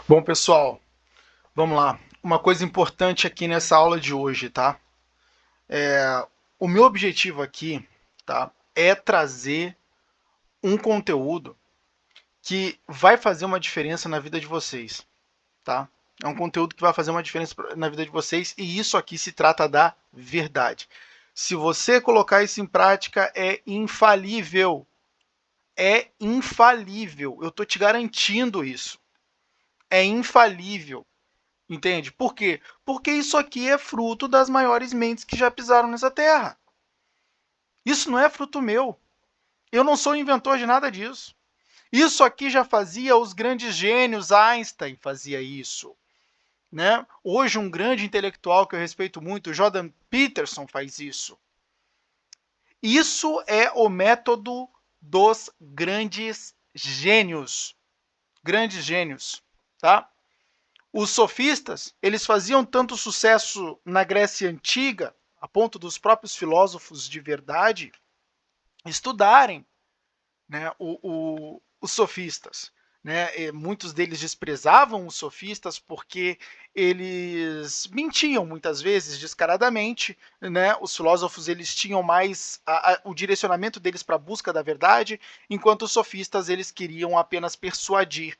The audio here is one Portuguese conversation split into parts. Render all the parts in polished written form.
Bom, pessoal, vamos lá. Uma coisa importante aqui nessa aula de hoje, tá? O meu objetivo aqui, tá, é trazer um conteúdo que vai fazer uma diferença na vida de vocês, tá? É um conteúdo que vai fazer uma diferença na vida de vocês e isso aqui se trata da verdade. Se você colocar isso em prática, é infalível. É infalível. Eu tô te garantindo isso. É infalível. Entende? Por quê? Porque isso aqui é fruto das maiores mentes que já pisaram nessa terra. Isso não é fruto meu. Eu não sou inventor de nada disso. Isso aqui já fazia os grandes gênios, Einstein fazia isso. Né? Hoje, um grande intelectual que eu respeito muito, Jordan Peterson, faz isso. Isso é o método dos grandes gênios. Grandes gênios. Tá? Os sofistas, eles faziam tanto sucesso na Grécia Antiga, a ponto dos próprios filósofos de verdade estudarem, né, os sofistas. Né? E muitos deles desprezavam os sofistas porque eles mentiam muitas vezes descaradamente. Né? Os filósofos eles tinham mais o direcionamento deles para a busca da verdade, enquanto os sofistas eles queriam apenas persuadir.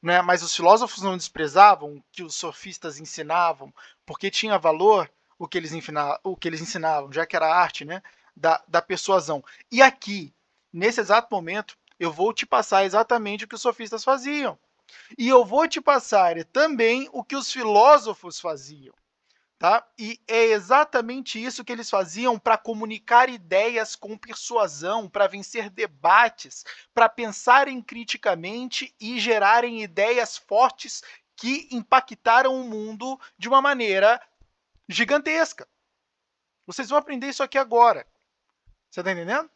Né? Mas os filósofos não desprezavam o que os sofistas ensinavam, porque tinha valor o que eles ensinavam, já que era a arte, né, da persuasão. E aqui, nesse exato momento, eu vou te passar exatamente o que os sofistas faziam. E eu vou te passar também o que os filósofos faziam. Tá? E é exatamente isso que eles faziam para comunicar ideias com persuasão, para vencer debates, para pensarem criticamente e gerarem ideias fortes que impactaram o mundo de uma maneira gigantesca. Vocês vão aprender isso aqui agora. Você está entendendo?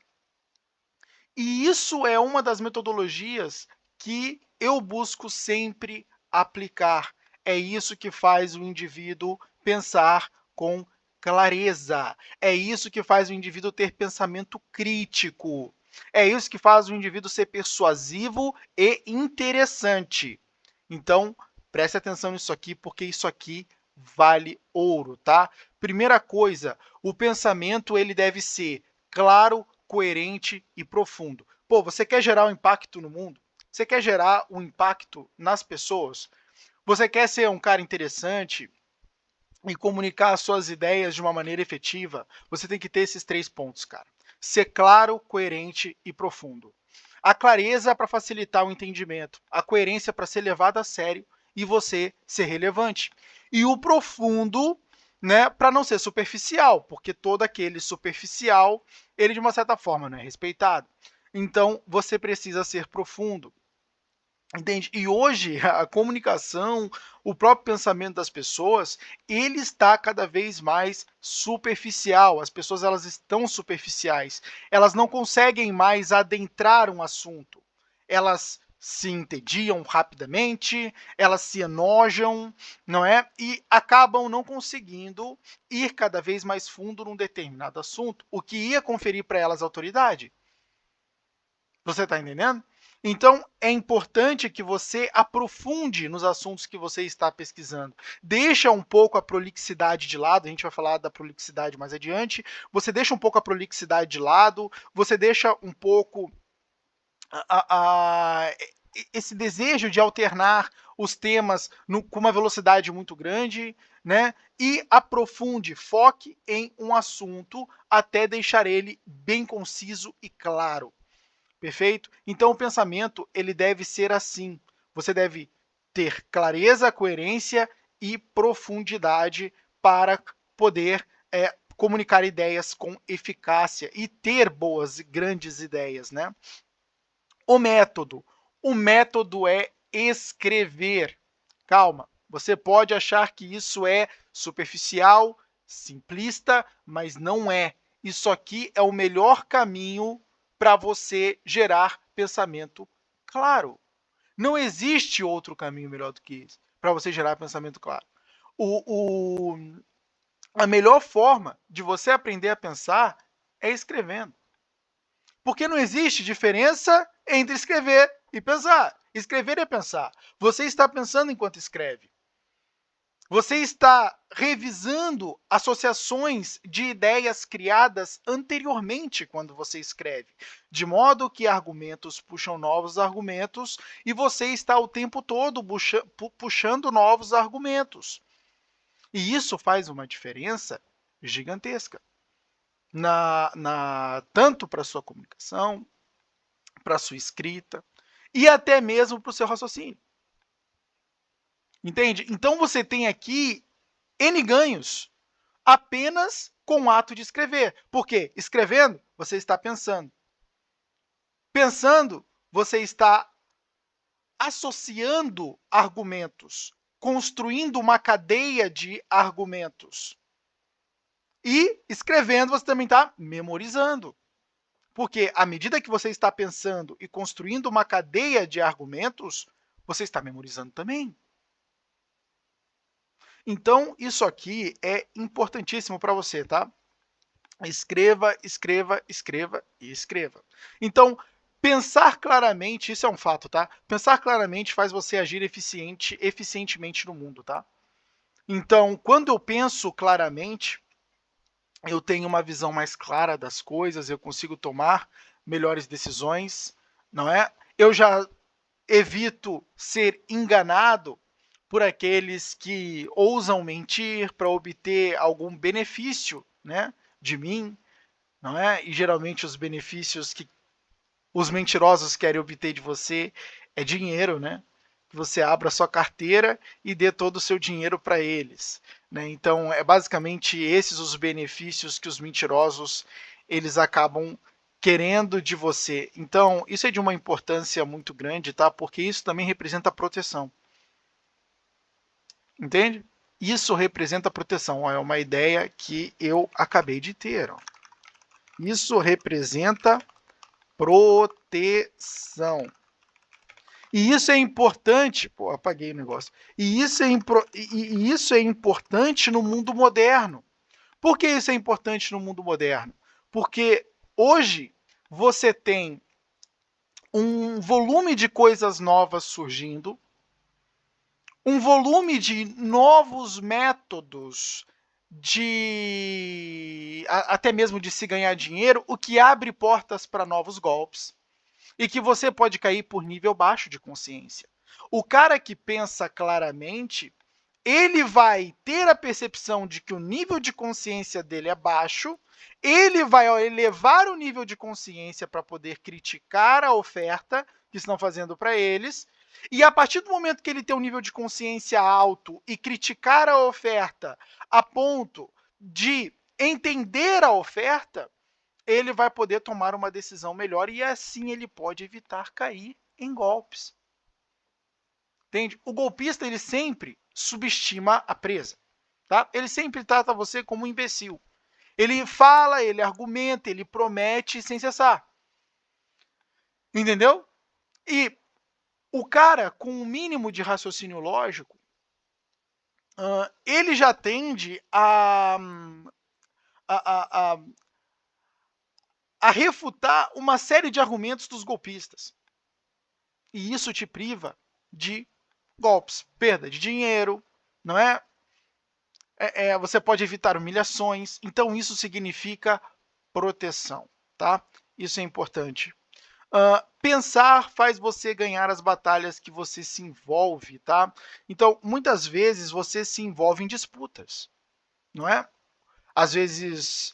E isso é uma das metodologias que eu busco sempre aplicar. É isso que faz o indivíduo pensar com clareza. É isso que faz o indivíduo ter pensamento crítico. É isso que faz o indivíduo ser persuasivo e interessante. Então, preste atenção nisso aqui, porque isso aqui vale ouro, tá? Primeira coisa, o pensamento ele deve ser claro, coerente e profundo. Pô, você quer gerar um impacto no mundo? Você quer gerar um impacto nas pessoas? Você quer ser um cara interessante e comunicar as suas ideias de uma maneira efetiva? Você tem que ter esses 3 pontos, cara. Ser claro, coerente e profundo. A clareza para facilitar o entendimento, a coerência para ser levado a sério e você ser relevante. E o profundo, né, para não ser superficial, porque todo aquele superficial, ele de uma certa forma não é respeitado. Então, você precisa ser profundo. Entende? E hoje a comunicação, o próprio pensamento das pessoas, ele está cada vez mais superficial. As pessoas elas estão superficiais. Elas não conseguem mais adentrar um assunto. Elas se entediam rapidamente, elas se enojam, não é? E acabam não conseguindo ir cada vez mais fundo num determinado assunto, o que ia conferir para elas autoridade. Você está entendendo? Então, é importante que você aprofunde nos assuntos que você está pesquisando. Deixa um pouco a prolixidade de lado, a gente vai falar da prolixidade mais adiante. Você deixa um pouco a prolixidade de lado, você deixa um pouco esse desejo de alternar os temas com uma velocidade muito grande, né? E aprofunde, foque em um assunto até deixar ele bem conciso e claro. Perfeito? Então o pensamento ele deve ser assim. Você deve ter clareza, coerência e profundidade para poder comunicar ideias com eficácia e ter boas, grandes ideias, né? O método. O método é escrever. Calma, você pode achar que isso é superficial, simplista, mas não é. Isso aqui é o melhor caminho para você gerar pensamento claro. Não existe outro caminho melhor do que esse para você gerar pensamento claro. A melhor forma de você aprender a pensar é escrevendo. Porque não existe diferença entre escrever e pensar. Escrever é pensar. Você está pensando enquanto escreve. Você está revisando associações de ideias criadas anteriormente quando você escreve, de modo que argumentos puxam novos argumentos e você está o tempo todo puxando novos argumentos. E isso faz uma diferença gigantesca, tanto para a sua comunicação, para a sua escrita e até mesmo para o seu raciocínio. Entende? Então você tem aqui N ganhos apenas com o ato de escrever. Por quê? Escrevendo, você está pensando. Pensando, você está associando argumentos, construindo uma cadeia de argumentos. E escrevendo, você também está memorizando. Porque à medida que você está pensando e construindo uma cadeia de argumentos, você está memorizando também. Então, isso aqui é importantíssimo para você, tá? Escreva, escreva, escreva e escreva. Então, pensar claramente, isso é um fato, tá? Pensar claramente faz você agir eficientemente no mundo, tá? Então, quando eu penso claramente, eu tenho uma visão mais clara das coisas, eu consigo tomar melhores decisões, não é? Eu já evito ser enganado por aqueles que ousam mentir para obter algum benefício, né, de mim, não é? E geralmente os benefícios que os mentirosos querem obter de você é dinheiro, né? Que você abra sua carteira e dê todo o seu dinheiro para eles, né? Então, é basicamente esses os benefícios que os mentirosos eles acabam querendo de você. Então, isso é de uma importância muito grande, tá? Porque isso também representa proteção. Entende? Isso representa proteção. É uma ideia que eu acabei de ter. Ó. Isso representa proteção. E isso é importante. Pô, apaguei o negócio. E isso é importante no mundo moderno. Por que isso é importante no mundo moderno? Porque hoje você tem um volume de coisas novas surgindo, um volume de novos métodos até mesmo de se ganhar dinheiro, o que abre portas para novos golpes e que você pode cair por nível baixo de consciência. O cara que pensa claramente, ele vai ter a percepção de que o nível de consciência dele é baixo, ele vai elevar o nível de consciência para poder criticar a oferta que estão fazendo para eles, e a partir do momento que ele tem um nível de consciência alto e criticar a oferta a ponto de entender a oferta, ele vai poder tomar uma decisão melhor e assim ele pode evitar cair em golpes. Entende? O golpista ele sempre subestima a presa. Tá? Ele sempre trata você como um imbecil. Ele fala, ele argumenta, ele promete sem cessar. Entendeu? E o cara com um mínimo de raciocínio lógico, ele já tende a refutar uma série de argumentos dos golpistas. E isso te priva de golpes, perda de dinheiro, não é? Você pode evitar humilhações, então isso significa proteção, tá? Isso é importante. Pensar faz você ganhar as batalhas que você se envolve, tá? Então, muitas vezes você se envolve em disputas, não é? Às vezes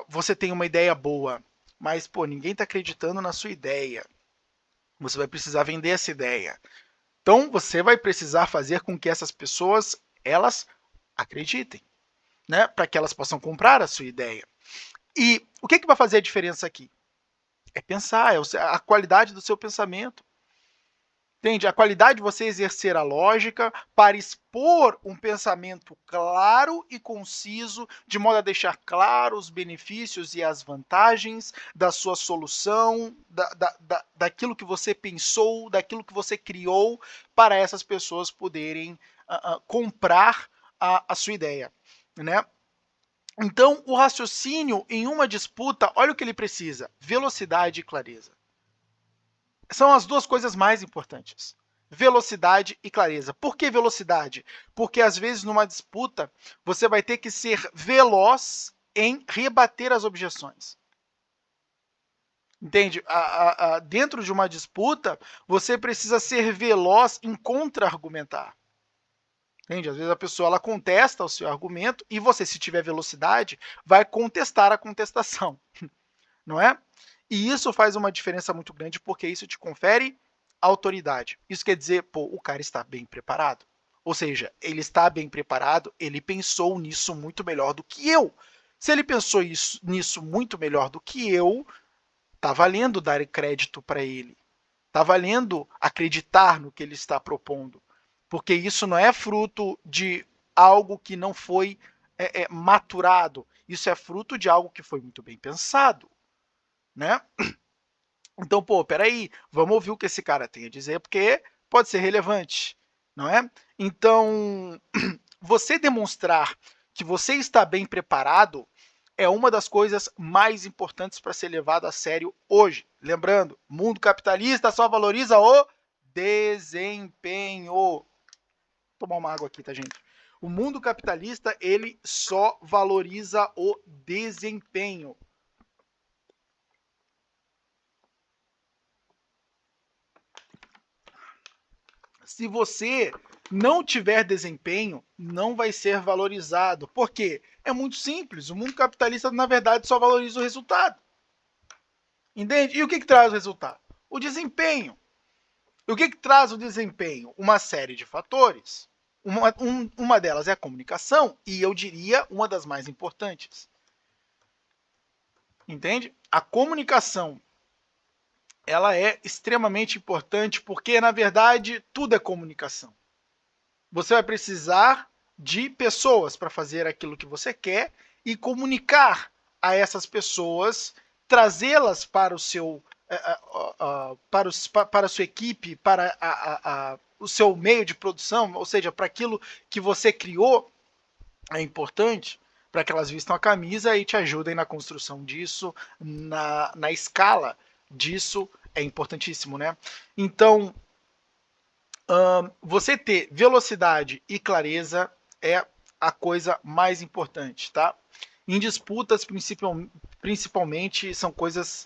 você tem uma ideia boa, mas pô, ninguém está acreditando na sua ideia. Você vai precisar vender essa ideia. Então, você vai precisar fazer com que essas pessoas elas acreditem, né? Para que elas possam comprar a sua ideia. E o que vai fazer a diferença aqui? É pensar, é a qualidade do seu pensamento. Entende? A qualidade de você exercer a lógica para expor um pensamento claro e conciso, de modo a deixar claro os benefícios e as vantagens da sua solução, daquilo que você pensou, daquilo que você criou, para essas pessoas poderem comprar a sua ideia, né? Então, o raciocínio em uma disputa, olha o que ele precisa: velocidade e clareza. são as duas coisas mais importantes. Velocidade e clareza. Por que velocidade? Porque às vezes numa disputa você vai ter que ser veloz em rebater as objeções. Entende? Dentro de uma disputa, você precisa ser veloz em contra-argumentar. Entende? Às vezes a pessoa ela contesta o seu argumento e você, se tiver velocidade, vai contestar a contestação. Não é? E isso faz uma diferença muito grande porque isso te confere autoridade. Isso quer dizer, pô, o cara está bem preparado. Ou seja, ele está bem preparado, ele pensou nisso muito melhor do que eu. Se ele pensou nisso muito melhor do que eu, tá valendo dar crédito para ele. Tá valendo acreditar no que ele está propondo. Porque isso não é fruto de algo que não foi maturado. Isso é fruto de algo que foi muito bem pensado. Né? Então, pô, peraí, vamos ouvir o que esse cara tem a dizer, porque pode ser relevante, não é? Então, você demonstrar que você está bem preparado é uma das coisas mais importantes para ser levado a sério hoje. Lembrando, mundo capitalista só valoriza o desempenho. Vou tomar uma água aqui, tá, gente? O mundo capitalista, ele só valoriza o desempenho. Se você não tiver desempenho, não vai ser valorizado. Por quê? É muito simples. O mundo capitalista, na verdade, só valoriza o resultado. Entende? E o que traz o resultado? O desempenho. E o que traz o desempenho? Uma série de fatores. Uma delas é a comunicação, e eu diria uma das mais importantes. Entende? A comunicação, ela é extremamente importante porque, na verdade, tudo é comunicação. Você vai precisar de pessoas para fazer aquilo que você quer e comunicar a essas pessoas, trazê-las para o seu para a sua equipe, para o seu meio de produção, ou seja, para aquilo que você criou, é importante para que elas vistam a camisa e te ajudem na construção disso, na escala disso, é importantíssimo, né? Então, você ter velocidade e clareza é a coisa mais importante, tá? Em disputas, principalmente, são coisas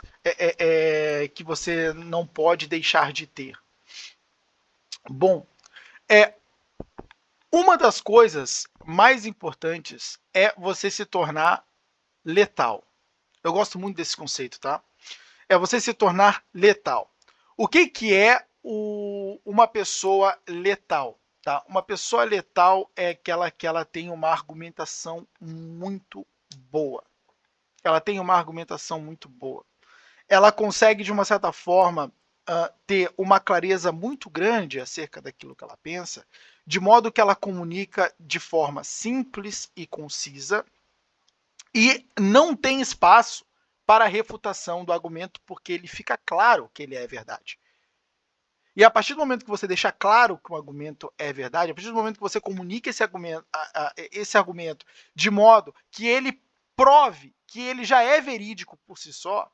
que você não pode deixar de ter. Bom, uma das coisas mais importantes é você se tornar letal. Eu gosto muito desse conceito, tá? É você se tornar letal. O que é uma pessoa letal? Tá? Uma pessoa letal é aquela que ela tem uma argumentação muito boa. Ela tem uma argumentação muito boa. Ela consegue, de uma certa forma, ter uma clareza muito grande acerca daquilo que ela pensa, de modo que ela comunica de forma simples e concisa e não tem espaço para a refutação do argumento, porque ele fica claro que ele é verdade. E a partir do momento que você deixar claro que o argumento é verdade, a partir do momento que você comunica esse argumento de modo que ele prove que ele já é verídico por si só,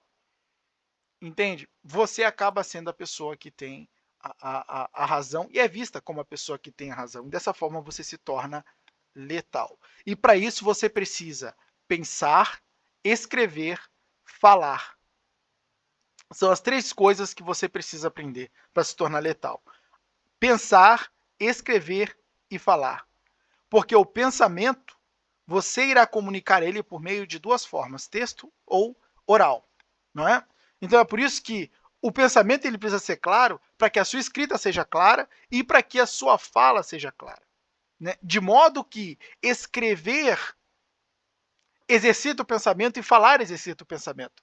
entende? Você acaba sendo a pessoa que tem a razão e é vista como a pessoa que tem a razão. E dessa forma você se torna letal. E para isso você precisa pensar, escrever, falar. São as três coisas que você precisa aprender para se tornar letal. Pensar, escrever e falar. Porque o pensamento, você irá comunicar ele por meio de duas formas, texto ou oral, não é? Então é por isso que o pensamento ele precisa ser claro para que a sua escrita seja clara e para que a sua fala seja clara. Né? De modo que escrever exercita o pensamento e falar exercita o pensamento.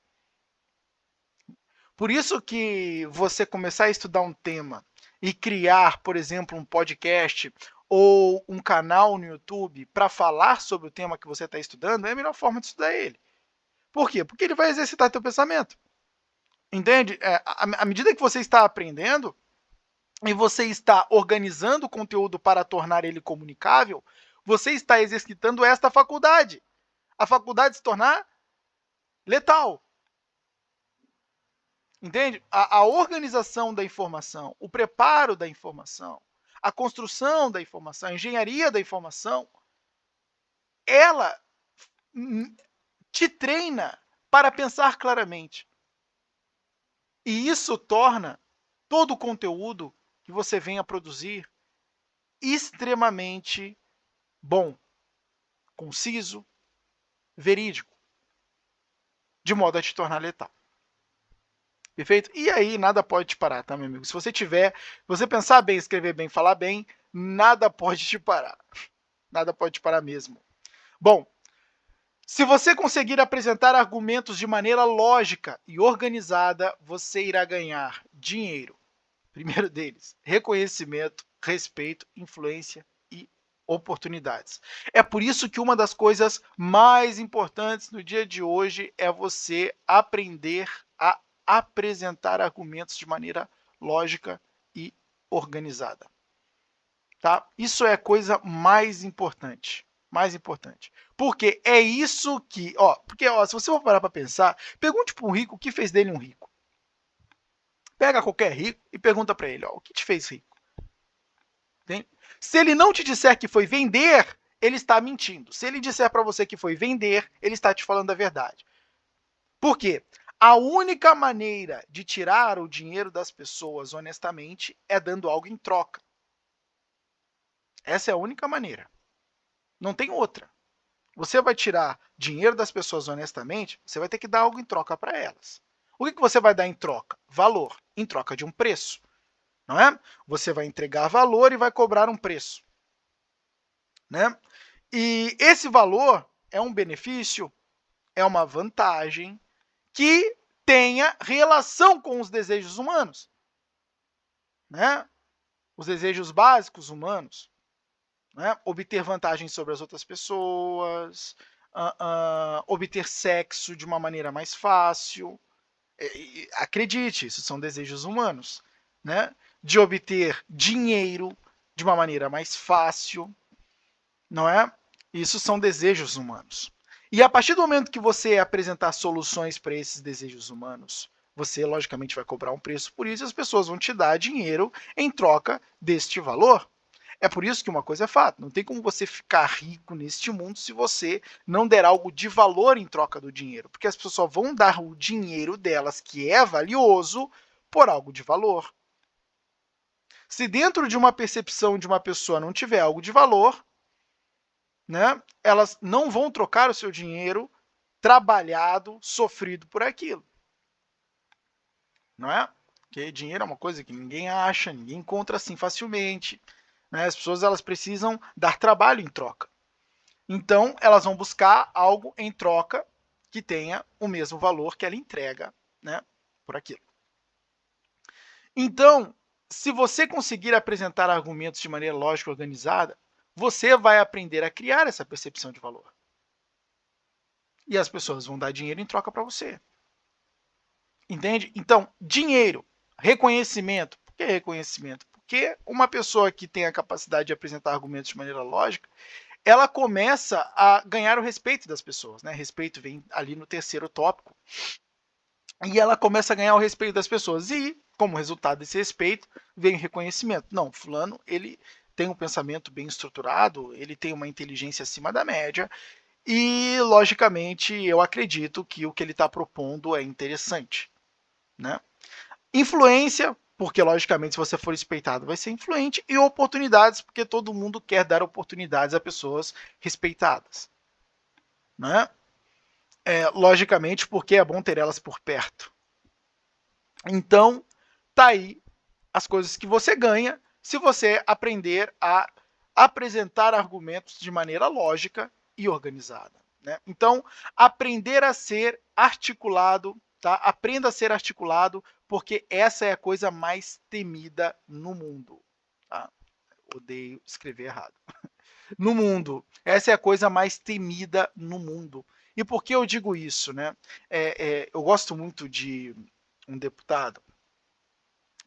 Por isso que você começar a estudar um tema e criar, por exemplo, um podcast ou um canal no YouTube para falar sobre o tema que você está estudando é a melhor forma de estudar ele. Por quê? Porque ele vai exercitar teu pensamento. Entende? À medida que você está aprendendo e você está organizando o conteúdo para tornar ele comunicável, você está exercitando esta faculdade. A faculdade de se tornar letal. Entende? A organização da informação, o preparo da informação, a construção da informação, a engenharia da informação, ela te treina para pensar claramente. E isso torna todo o conteúdo que você vem a produzir extremamente bom, conciso, verídico, de modo a te tornar letal. Perfeito? E aí nada pode te parar, tá, meu amigo? Se você pensar bem, escrever bem, falar bem, nada pode te parar. Nada pode te parar mesmo. Bom, se você conseguir apresentar argumentos de maneira lógica e organizada, você irá ganhar dinheiro. Primeiro deles, reconhecimento, respeito, influência e oportunidades. É por isso que uma das coisas mais importantes no dia de hoje é você aprender a apresentar argumentos de maneira lógica e organizada. Tá? Isso é a coisa mais importante. Mais importante. Porque é isso que... se você for parar para pensar, pergunte para um rico o que fez dele um rico. Pega qualquer rico e pergunta para ele, o que te fez rico? Tem? Se ele não te disser que foi vender, ele está mentindo. Se ele disser para você que foi vender, ele está te falando a verdade. Por quê? A única maneira de tirar o dinheiro das pessoas honestamente é dando algo em troca. Essa é a única maneira. Não tem outra. Você vai tirar dinheiro das pessoas honestamente, você vai ter que dar algo em troca para elas. O que você vai dar em troca? Valor, em troca de um preço. Não é? Você vai entregar valor e vai cobrar um preço. Né? E esse valor é um benefício, é uma vantagem que tenha relação com os desejos humanos. Né? Os desejos básicos humanos. Né? Obter vantagem sobre as outras pessoas, obter sexo de uma maneira mais fácil. Acredite, isso são desejos humanos. Né? De obter dinheiro de uma maneira mais fácil. Não é? Isso são desejos humanos. E a partir do momento que você apresentar soluções para esses desejos humanos, você logicamente vai cobrar um preço por isso e as pessoas vão te dar dinheiro em troca deste valor. É por isso que uma coisa é fato, não tem como você ficar rico neste mundo se você não der algo de valor em troca do dinheiro, porque as pessoas só vão dar o dinheiro delas, que é valioso, por algo de valor. Se dentro de uma percepção de uma pessoa não tiver algo de valor, né, elas não vão trocar o seu dinheiro trabalhado, sofrido por aquilo. Não é? Porque dinheiro é uma coisa que ninguém acha, ninguém encontra assim facilmente. Né? As pessoas elas precisam dar trabalho em troca. Então, elas vão buscar algo em troca que tenha o mesmo valor que ela entrega, né, por aquilo. Então, se você conseguir apresentar argumentos de maneira lógica e organizada, você vai aprender a criar essa percepção de valor. E as pessoas vão dar dinheiro em troca para você. Entende? Então, dinheiro, reconhecimento. Por que reconhecimento? Porque uma pessoa que tem a capacidade de apresentar argumentos de maneira lógica, ela começa a ganhar o respeito das pessoas. Né? Respeito vem ali no terceiro tópico. E ela começa a ganhar o respeito das pessoas. E, como resultado desse respeito, vem o reconhecimento. Não, fulano, ele tem um pensamento bem estruturado, ele tem uma inteligência acima da média, e, logicamente, eu acredito que o que ele está propondo é interessante. Né? Influência, porque, logicamente, se você for respeitado, vai ser influente, e oportunidades, porque todo mundo quer dar oportunidades a pessoas respeitadas. Né? Logicamente, porque é bom ter elas por perto. Então, tá aí as coisas que você ganha se você aprender a apresentar argumentos de maneira lógica e organizada. Né? Então, aprender a ser articulado, tá? Aprenda a ser articulado, porque essa é a coisa mais temida no mundo. Tá? Odeio escrever errado. No mundo. Essa é a coisa mais temida no mundo. E por que eu digo isso? Né? Eu gosto muito de um deputado,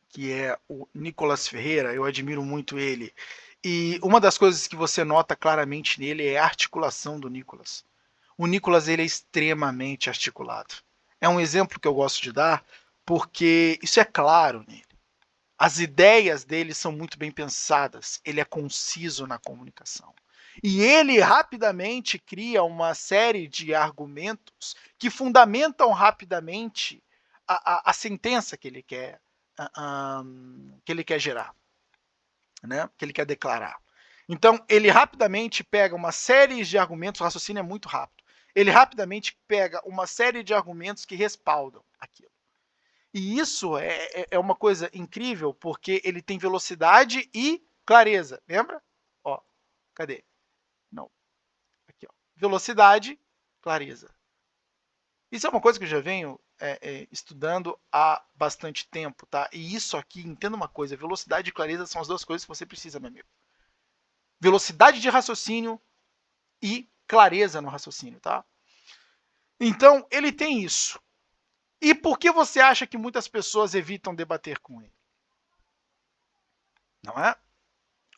que é o Nicolas Ferreira, eu admiro muito ele. E uma das coisas que você nota claramente nele é a articulação do Nicolas. O Nicolas ele é extremamente articulado. É um exemplo que eu gosto de dar, porque isso é claro nele. As ideias dele são muito bem pensadas, ele é conciso na comunicação. E ele rapidamente cria uma série de argumentos que fundamentam rapidamente a sentença que ele quer gerar, né? Que ele quer declarar. Então, ele rapidamente pega uma série de argumentos, o raciocínio é muito rápido. Ele rapidamente pega uma série de argumentos que respaldam aquilo. E isso é uma coisa incrível, porque ele tem velocidade e clareza. Lembra? Ó, cadê? Não. Aqui, ó. Velocidade, clareza. Isso é uma coisa que eu já venho estudando há bastante tempo, tá? E isso aqui, entenda uma coisa, velocidade e clareza são as duas coisas que você precisa, meu amigo. Velocidade de raciocínio e clareza no raciocínio, tá? Então, ele tem isso. E por que você acha que muitas pessoas evitam debater com ele? Não é?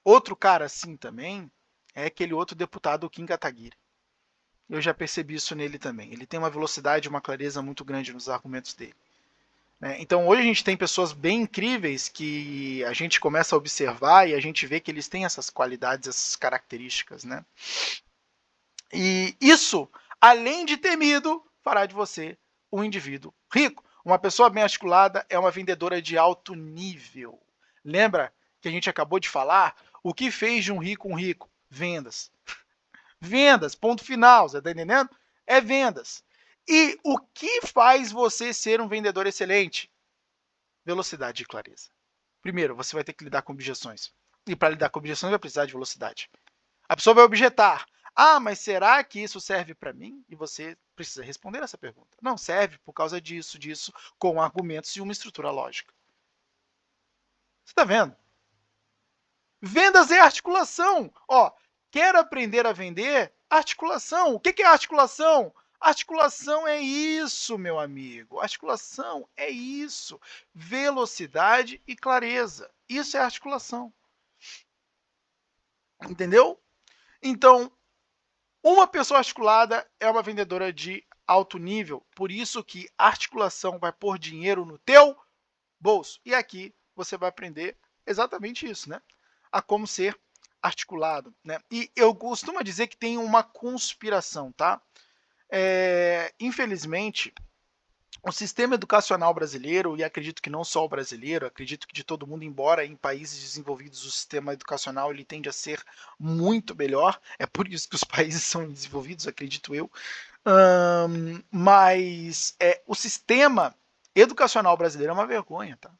Outro cara assim também é aquele outro deputado, o Kim Kataguiri. Eu já percebi isso nele também. Ele tem uma velocidade e uma clareza muito grande nos argumentos dele. Então hoje a gente tem pessoas bem incríveis que a gente começa a observar e a gente vê que eles têm essas qualidades, essas características, né? E isso, além de temido, fará de você um indivíduo rico. Uma pessoa bem articulada é uma vendedora de alto nível. Lembra que a gente acabou de falar? O que fez de um rico? Vendas. Vendas, ponto final, você está entendendo? É vendas. E o que faz você ser um vendedor excelente? Velocidade e clareza. Primeiro, você vai ter que lidar com objeções. E para lidar com objeções, vai precisar de velocidade. A pessoa vai objetar. Ah, mas será que isso serve para mim? E você precisa responder essa pergunta. Não serve por causa disso, com argumentos e uma estrutura lógica. Você está vendo? Vendas é articulação. Ó, quer aprender a vender? Articulação. O que é articulação? Articulação é isso, meu amigo. Articulação é isso. Velocidade e clareza. Isso é articulação. Entendeu? Então, uma pessoa articulada é uma vendedora de alto nível. Por isso que articulação vai pôr dinheiro no teu bolso. E aqui você vai aprender exatamente isso, né? A como ser articulado, né? E eu costumo dizer que tem uma conspiração, tá? Infelizmente, o sistema educacional brasileiro, e acredito que não só o brasileiro, acredito que de todo mundo, embora em países desenvolvidos o sistema educacional ele tende a ser muito melhor, é por isso que os países são desenvolvidos, acredito eu, mas o sistema educacional brasileiro é uma vergonha, tá?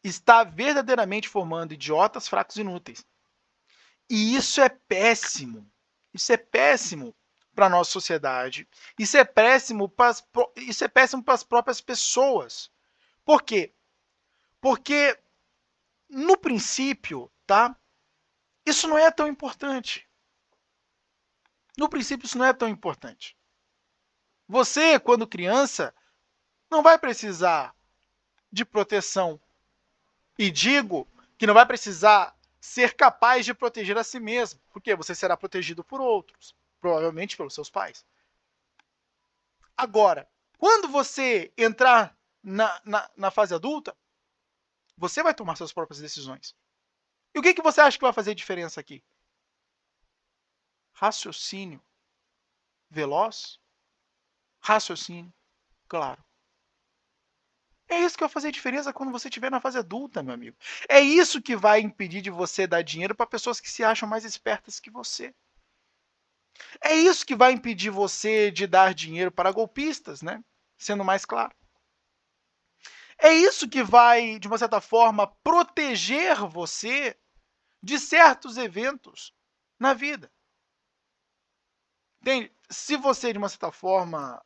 Está verdadeiramente formando idiotas, fracos e inúteis. E isso é péssimo. Isso é péssimo para a nossa sociedade. Isso é péssimo para as próprias pessoas. Por quê? Porque, no princípio, tá? Isso não é tão importante. No princípio, isso não é tão importante. Você, quando criança, não vai precisar de proteção. E digo que não vai precisar ser capaz de proteger a si mesmo, porque você será protegido por outros, provavelmente pelos seus pais. Agora, quando você entrar na fase adulta, você vai tomar suas próprias decisões. E o que você acha que vai fazer diferença aqui? Raciocínio veloz, raciocínio claro. É isso que vai fazer diferença quando você estiver na fase adulta, meu amigo. É isso que vai impedir de você dar dinheiro para pessoas que se acham mais espertas que você. É isso que vai impedir você de dar dinheiro para golpistas, né? Sendo mais claro. É isso que vai, de uma certa forma, proteger você de certos eventos na vida. Entende? Se você, de uma certa forma,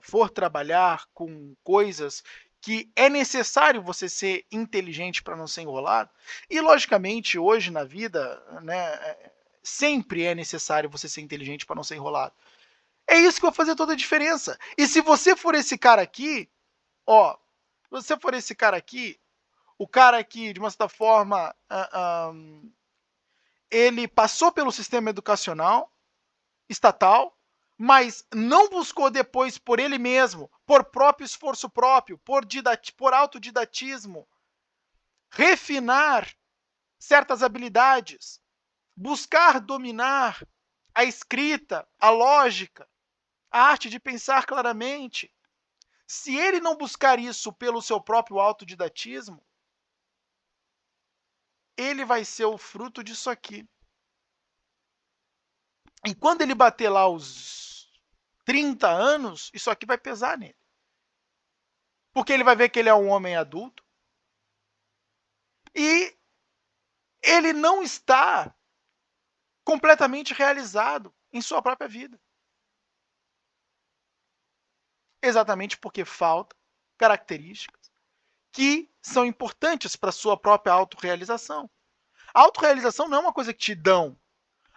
for trabalhar com coisas que é necessário você ser inteligente para não ser enrolado, e logicamente hoje na vida, né, sempre é necessário você ser inteligente para não ser enrolado. É isso que vai fazer toda a diferença. E se você for esse cara aqui, ó, se você for esse cara aqui, o cara que, de uma certa forma, ele passou pelo sistema educacional estatal, mas não buscou depois por ele mesmo, por próprio esforço próprio, por autodidatismo, refinar certas habilidades, buscar dominar a escrita, a lógica, a arte de pensar claramente. Se ele não buscar isso pelo seu próprio autodidatismo, ele vai ser o fruto disso aqui. E quando ele bater lá os 30 anos, isso aqui vai pesar nele. Porque ele vai ver que ele é um homem adulto e ele não está completamente realizado em sua própria vida. Exatamente porque faltam características que são importantes para a sua própria autorrealização. A autorrealização não é uma coisa que te dão.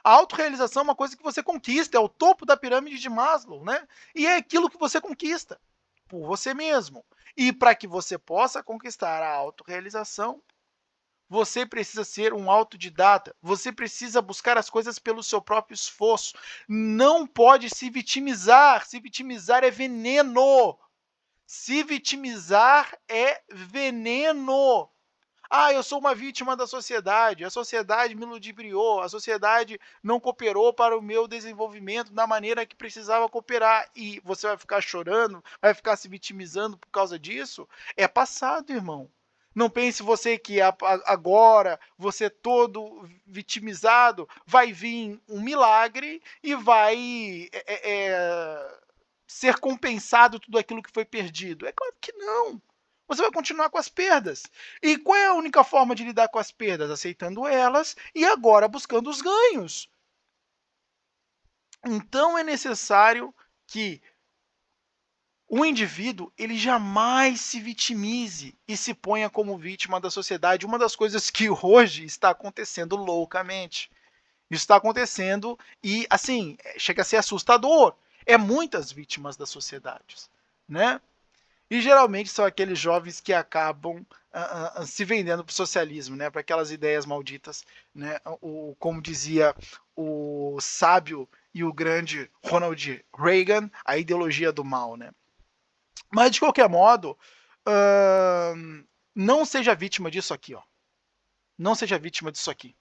A autorrealização é uma coisa que você conquista, é o topo da pirâmide de Maslow, né? E é aquilo que você conquista por você mesmo. E para que você possa conquistar a autorrealização, você precisa ser um autodidata, você precisa buscar as coisas pelo seu próprio esforço. Não pode se vitimizar é veneno. Se vitimizar é veneno. Ah, eu sou uma vítima da sociedade, a sociedade me ludibriou, a sociedade não cooperou para o meu desenvolvimento da maneira que precisava cooperar. E você vai ficar chorando, vai ficar se vitimizando por causa disso? É passado, irmão. Não pense você que agora, você todo vitimizado, vai vir um milagre e vai ser compensado tudo aquilo que foi perdido. É claro que não. Você vai continuar com as perdas. E qual é a única forma de lidar com as perdas? Aceitando elas e agora buscando os ganhos. Então é necessário que o indivíduo ele jamais se vitimize e se ponha como vítima da sociedade. Uma das coisas que hoje está acontecendo loucamente. Isso está acontecendo e, assim, chega a ser assustador. É muitas vítimas das sociedades, né? E geralmente são aqueles jovens que acabam se vendendo para o socialismo, né? Para aquelas ideias malditas, né? Como dizia o sábio e o grande Ronald Reagan, a ideologia do mal, né? Mas, de qualquer modo, não seja vítima disso aqui, ó. Não seja vítima disso aqui.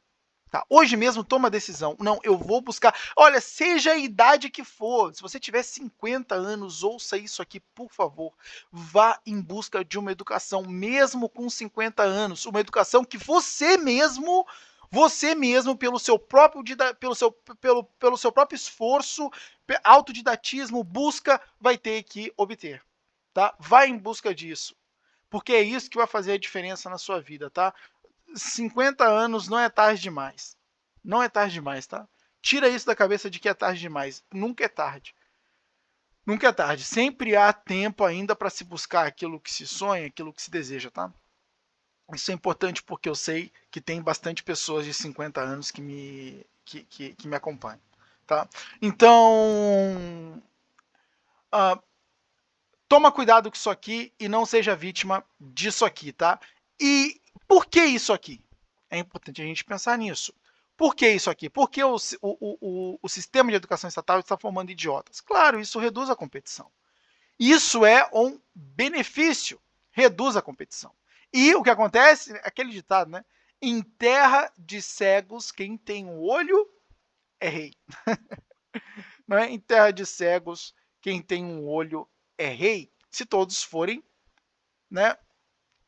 Tá? Hoje mesmo toma a decisão. Não, eu vou buscar. Olha, seja a idade que for, se você tiver 50 anos, ouça isso aqui, por favor. Vá em busca de uma educação, mesmo com 50 anos. Uma educação que você mesmo, pelo seu próprio, pelo seu próprio esforço, autodidatismo, busca, vai ter que obter. Tá? Vai em busca disso. Porque é isso que vai fazer a diferença na sua vida, tá? 50 anos não é tarde demais. Não é tarde demais, tá? Tira isso da cabeça de que é tarde demais. Nunca é tarde. Nunca é tarde. Sempre há tempo ainda para se buscar aquilo que se sonha, aquilo que se deseja, tá? Isso é importante porque eu sei que tem bastante pessoas de 50 anos que me acompanham, tá? Então, toma cuidado com isso aqui e não seja vítima disso aqui, tá? E por que isso aqui? É importante a gente pensar nisso. Por que isso aqui? Porque o sistema de educação estatal está formando idiotas. Claro, isso reduz a competição. Isso é um benefício, reduz a competição. E o que acontece, aquele ditado, né? Em terra de cegos, quem tem um olho é rei. Não é? Em terra de cegos, quem tem um olho é rei. Se todos forem, né,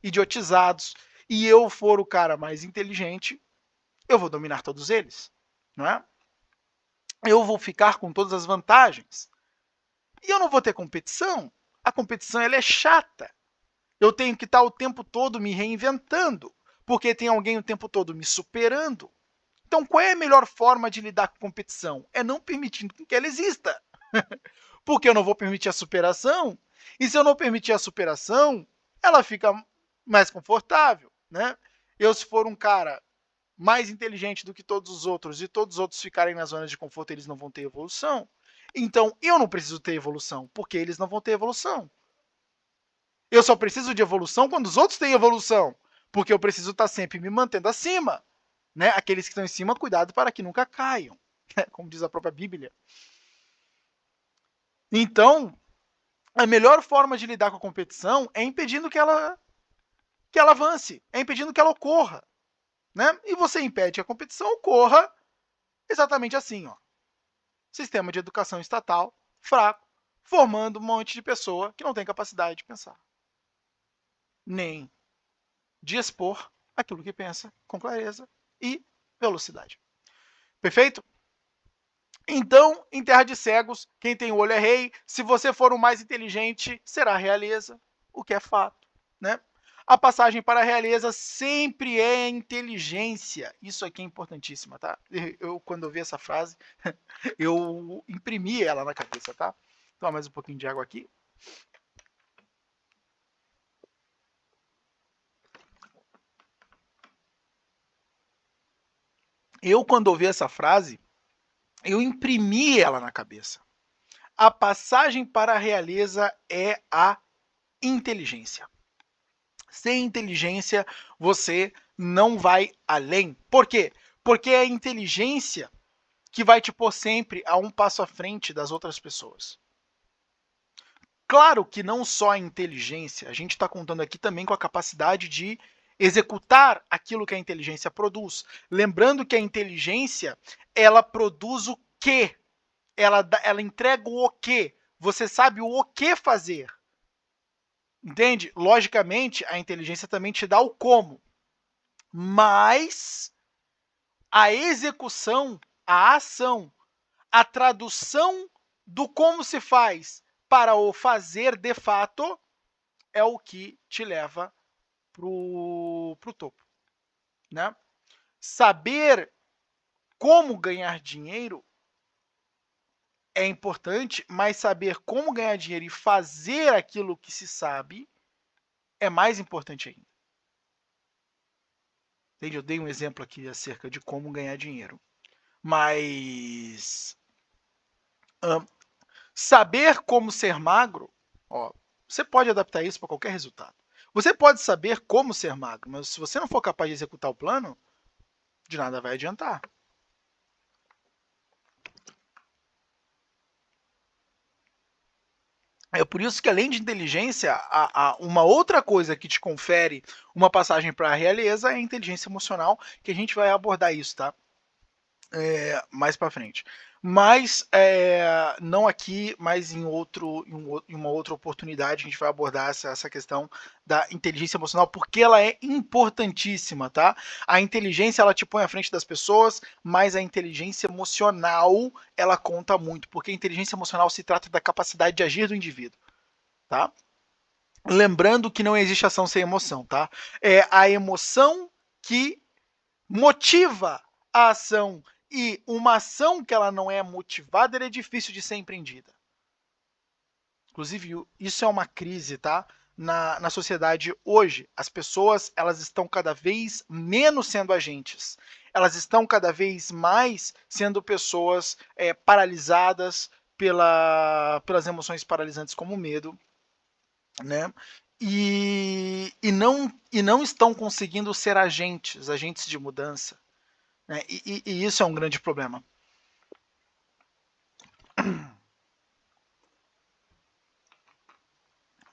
idiotizados, e eu for o cara mais inteligente, eu vou dominar todos eles, não é? Eu vou ficar com todas as vantagens. E eu não vou ter competição. A competição ela é chata. Eu tenho que estar o tempo todo me reinventando, porque tem alguém o tempo todo me superando. Então, qual é a melhor forma de lidar com competição? É não permitindo que ela exista. Porque eu não vou permitir a superação. E se eu não permitir a superação, ela fica mais confortável, né? Eu, se for um cara mais inteligente do que todos os outros e todos os outros ficarem na zona de conforto, eles não vão ter evolução. Então, eu não preciso ter evolução, porque eles não vão ter evolução. Eu só preciso de evolução quando os outros têm evolução, porque eu preciso estar sempre me mantendo acima. Né? Aqueles que estão em cima, cuidado para que nunca caiam, como diz a própria Bíblia. Então, a melhor forma de lidar com a competição é impedindo que ela avance, é impedindo que ela ocorra, né? E você impede que a competição ocorra exatamente assim, ó. Sistema de educação estatal fraco, formando um monte de pessoa que não tem capacidade de pensar, nem de expor aquilo que pensa com clareza e velocidade. Perfeito? Então, em terra de cegos, quem tem olho é rei. Se você for o mais inteligente, será a realeza, o que é fato, né? A passagem para a realeza sempre é inteligência. Isso aqui é importantíssimo, tá? Quando eu vi essa frase, eu imprimi ela na cabeça, tá? Toma mais um pouquinho de água aqui. Eu, quando ouvi essa frase, eu imprimi ela na cabeça. A passagem para a realeza é a inteligência. Sem inteligência, você não vai além. Por quê? Porque é a inteligência que vai te pôr sempre a um passo à frente das outras pessoas. Claro que não só a inteligência, a gente está contando aqui também com a capacidade de executar aquilo que a inteligência produz. Lembrando que a inteligência, ela produz o quê? Ela entrega o quê? Você sabe o que fazer. Entende? Logicamente, a inteligência também te dá o como. Mas a execução, a ação, a tradução do como se faz para o fazer de fato é o que te leva pro topo, né? Saber como ganhar dinheiro é importante, mas saber como ganhar dinheiro e fazer aquilo que se sabe é mais importante ainda. Entende? Eu dei um exemplo aqui acerca de como ganhar dinheiro. Mas saber como ser magro, ó, você pode adaptar isso para qualquer resultado. Você pode saber como ser magro, mas se você não for capaz de executar o plano, de nada vai adiantar. É por isso que, além de inteligência, uma outra coisa que te confere uma passagem para a realeza é a inteligência emocional, que a gente vai abordar isso, tá? Mais para frente. Mas não aqui, mas em uma outra oportunidade a gente vai abordar essa questão da inteligência emocional, porque ela é importantíssima, tá? A inteligência ela te põe à frente das pessoas, mas a inteligência emocional ela conta muito, porque a inteligência emocional se trata da capacidade de agir do indivíduo, tá? Lembrando que não existe ação sem emoção, tá? É a emoção que motiva a ação, e uma ação que ela não é motivada, ela é difícil de ser empreendida. Inclusive, isso é uma crise, tá? Na sociedade hoje. As pessoas elas estão cada vez menos sendo agentes. Elas estão cada vez mais sendo pessoas paralisadas pelas emoções paralisantes como o medo, né? E não estão conseguindo ser agentes de mudança. Né? E isso é um grande problema.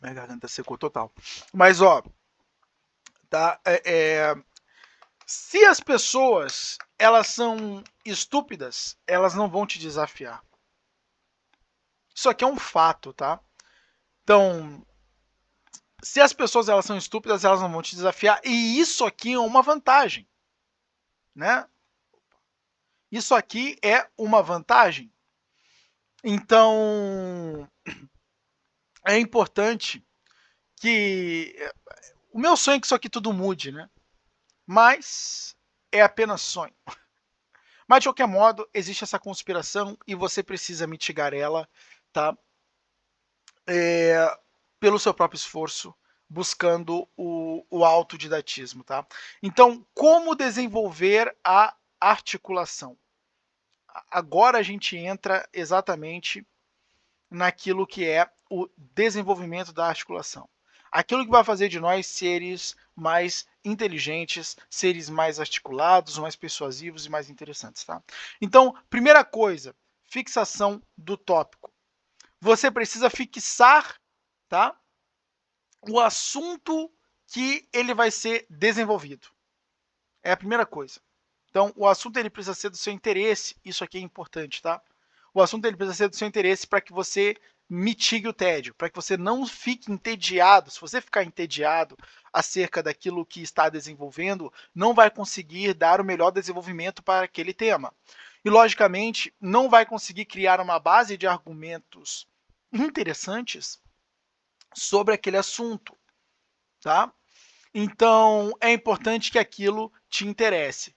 Minha garganta secou total. Mas, ó, tá? Se as pessoas elas são estúpidas, elas não vão te desafiar. Isso aqui é um fato, tá? Então, se as pessoas elas são estúpidas, elas não vão te desafiar. E isso aqui é uma vantagem, né? Isso aqui é uma vantagem. Então, é importante que o meu sonho é que isso aqui tudo mude, né? Mas é apenas sonho. Mas de qualquer modo, existe essa conspiração e você precisa mitigar ela, tá? Pelo seu próprio esforço, buscando o autodidatismo, tá? Então, como desenvolver a articulação? Agora a gente entra exatamente naquilo que é o desenvolvimento da articulação. Aquilo que vai fazer de nós seres mais inteligentes, seres mais articulados, mais persuasivos e mais interessantes, tá? Então, primeira coisa, fixação do tópico. você precisa fixar, tá, o assunto que ele vai ser desenvolvido. É a primeira coisa. Então, o assunto ele precisa ser do seu interesse. Isso aqui é importante, tá? O assunto ele precisa ser do seu interesse para que você mitigue o tédio, para que você não fique entediado. Se você ficar entediado acerca daquilo que está desenvolvendo, não vai conseguir dar o melhor desenvolvimento para aquele tema. E, logicamente, não vai conseguir criar uma base de argumentos interessantes sobre aquele assunto, tá? Então, é importante que aquilo te interesse.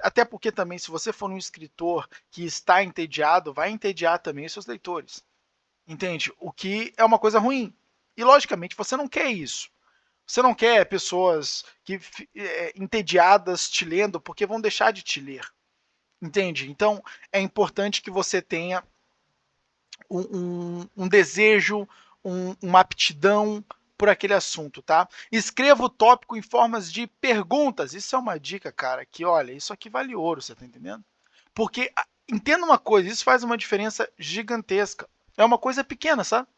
Até porque também, se você for um escritor que está entediado, vai entediar também os seus leitores. Entende? O que é uma coisa ruim. E, logicamente, você não quer isso. Você não quer pessoas entediadas te lendo porque vão deixar de te ler. Entende? Então, é importante que você tenha um desejo, uma aptidão por aquele assunto, tá? Escreva o tópico em formas de perguntas. Isso é uma dica, cara, que olha, isso aqui vale ouro, você tá entendendo? Porque, entenda uma coisa, isso faz uma diferença gigantesca. É uma coisa pequena, sabe?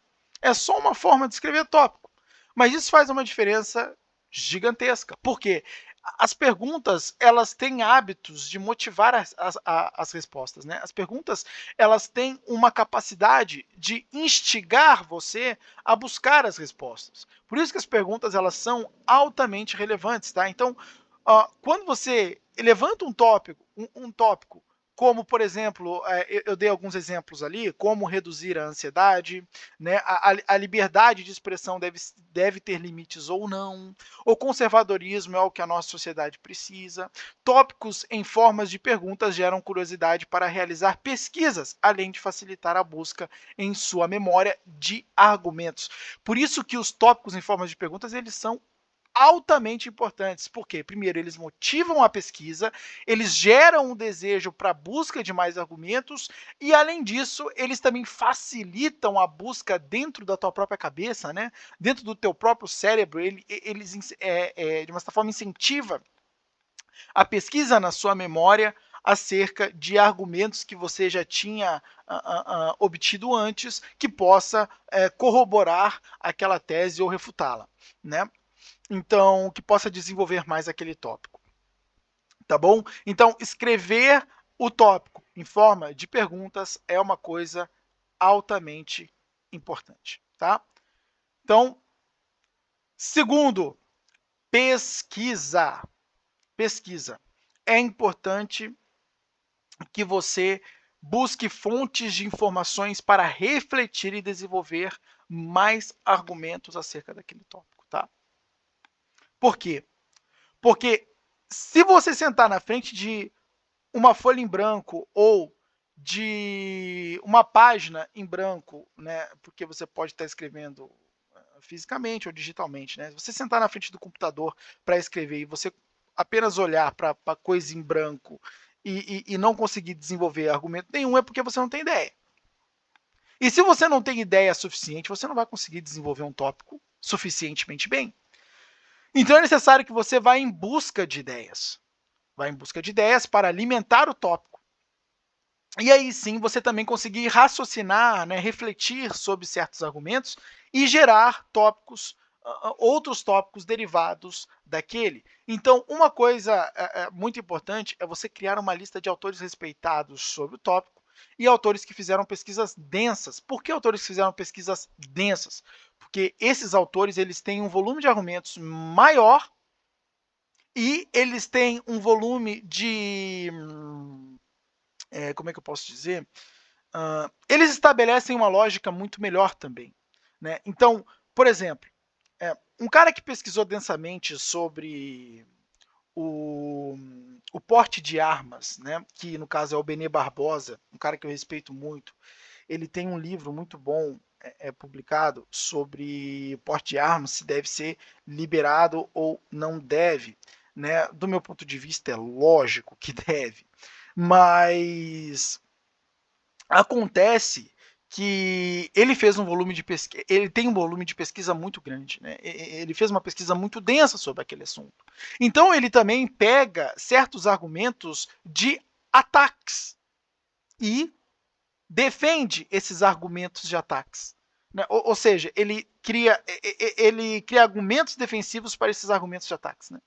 É só uma forma de escrever tópico. Mas isso faz uma diferença gigantesca. Por quê? As perguntas, elas têm hábitos de motivar as respostas, né? As perguntas, elas têm uma capacidade de instigar você a buscar as respostas. Por isso que as perguntas, elas são altamente relevantes, tá? Então, quando você levanta um tópico como, por exemplo, eu dei alguns exemplos ali, como reduzir a ansiedade, né? A liberdade de expressão deve ter limites ou não, o conservadorismo é o que a nossa sociedade precisa, tópicos em formas de perguntas geram curiosidade para realizar pesquisas, além de facilitar a busca em sua memória de argumentos. Por isso que os tópicos em formas de perguntas, eles são altamente importantes. Por quê? Primeiro, eles motivam a pesquisa, eles geram um desejo para a busca de mais argumentos e, além disso, eles também facilitam a busca dentro da tua própria cabeça, né? Dentro do teu próprio cérebro, eles de uma certa forma incentiva a pesquisa na sua memória acerca de argumentos que você já tinha obtido antes, que possa corroborar aquela tese ou refutá-la, né? Então, que possa desenvolver mais aquele tópico. Tá bom? Então, escrever o tópico em forma de perguntas é uma coisa altamente importante, tá? Então, segundo, pesquisa. Pesquisa. É importante que você busque fontes de informações para refletir e desenvolver mais argumentos acerca daquele tópico, tá? Por quê? Porque se você sentar na frente de uma folha em branco ou de uma página em branco, né, porque você pode estar escrevendo fisicamente ou digitalmente, né? Se você sentar na frente do computador para escrever e você apenas olhar para a coisa em branco e não conseguir desenvolver argumento nenhum, é porque você não tem ideia. E se você não tem ideia suficiente, você não vai conseguir desenvolver um tópico suficientemente bem. Então é necessário que você vá em busca de ideias. Vá em busca de ideias para alimentar o tópico. E aí sim você também conseguir raciocinar, né, refletir sobre certos argumentos e gerar tópicos, outros tópicos derivados daquele. Então, uma coisa muito importante é você criar uma lista de autores respeitados sobre o tópico e autores que fizeram pesquisas densas. Por que autores que fizeram pesquisas densas? Porque esses autores eles têm um volume de argumentos maior e eles têm um volume de... como é que eu posso dizer? Eles estabelecem uma lógica muito melhor também, né? Então, por exemplo, um cara que pesquisou densamente sobre o porte de armas, né? Que no caso é o Benê Barbosa, um cara que eu respeito muito, ele tem um livro muito bom publicado sobre porte de armas, se deve ser liberado ou não deve, né? Do meu ponto de vista é lógico que deve, mas acontece que ele fez um volume de pesquisa, ele tem um volume de pesquisa muito grande, né? Ele fez uma pesquisa muito densa sobre aquele assunto. Então ele também pega certos argumentos de ataques e defende esses argumentos de ataques, né? Ou seja, ele cria argumentos defensivos para esses argumentos de ataques, né?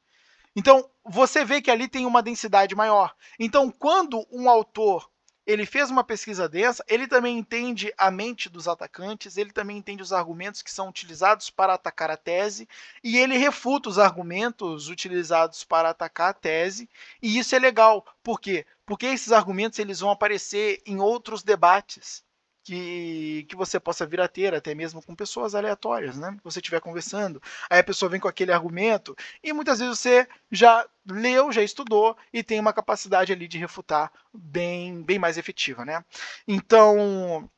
Então, você vê que ali tem uma densidade maior. Então, quando um autor ele fez uma pesquisa densa, ele também entende a mente dos atacantes, ele também entende os argumentos que são utilizados para atacar a tese, e ele refuta os argumentos utilizados para atacar a tese, e isso é legal. Por quê? Porque esses argumentos eles vão aparecer em outros debates que você possa vir a ter, até mesmo com pessoas aleatórias, né? Que você estiver conversando, aí a pessoa vem com aquele argumento, e muitas vezes você já leu, já estudou, e tem uma capacidade ali de refutar bem mais efetiva, né? Então,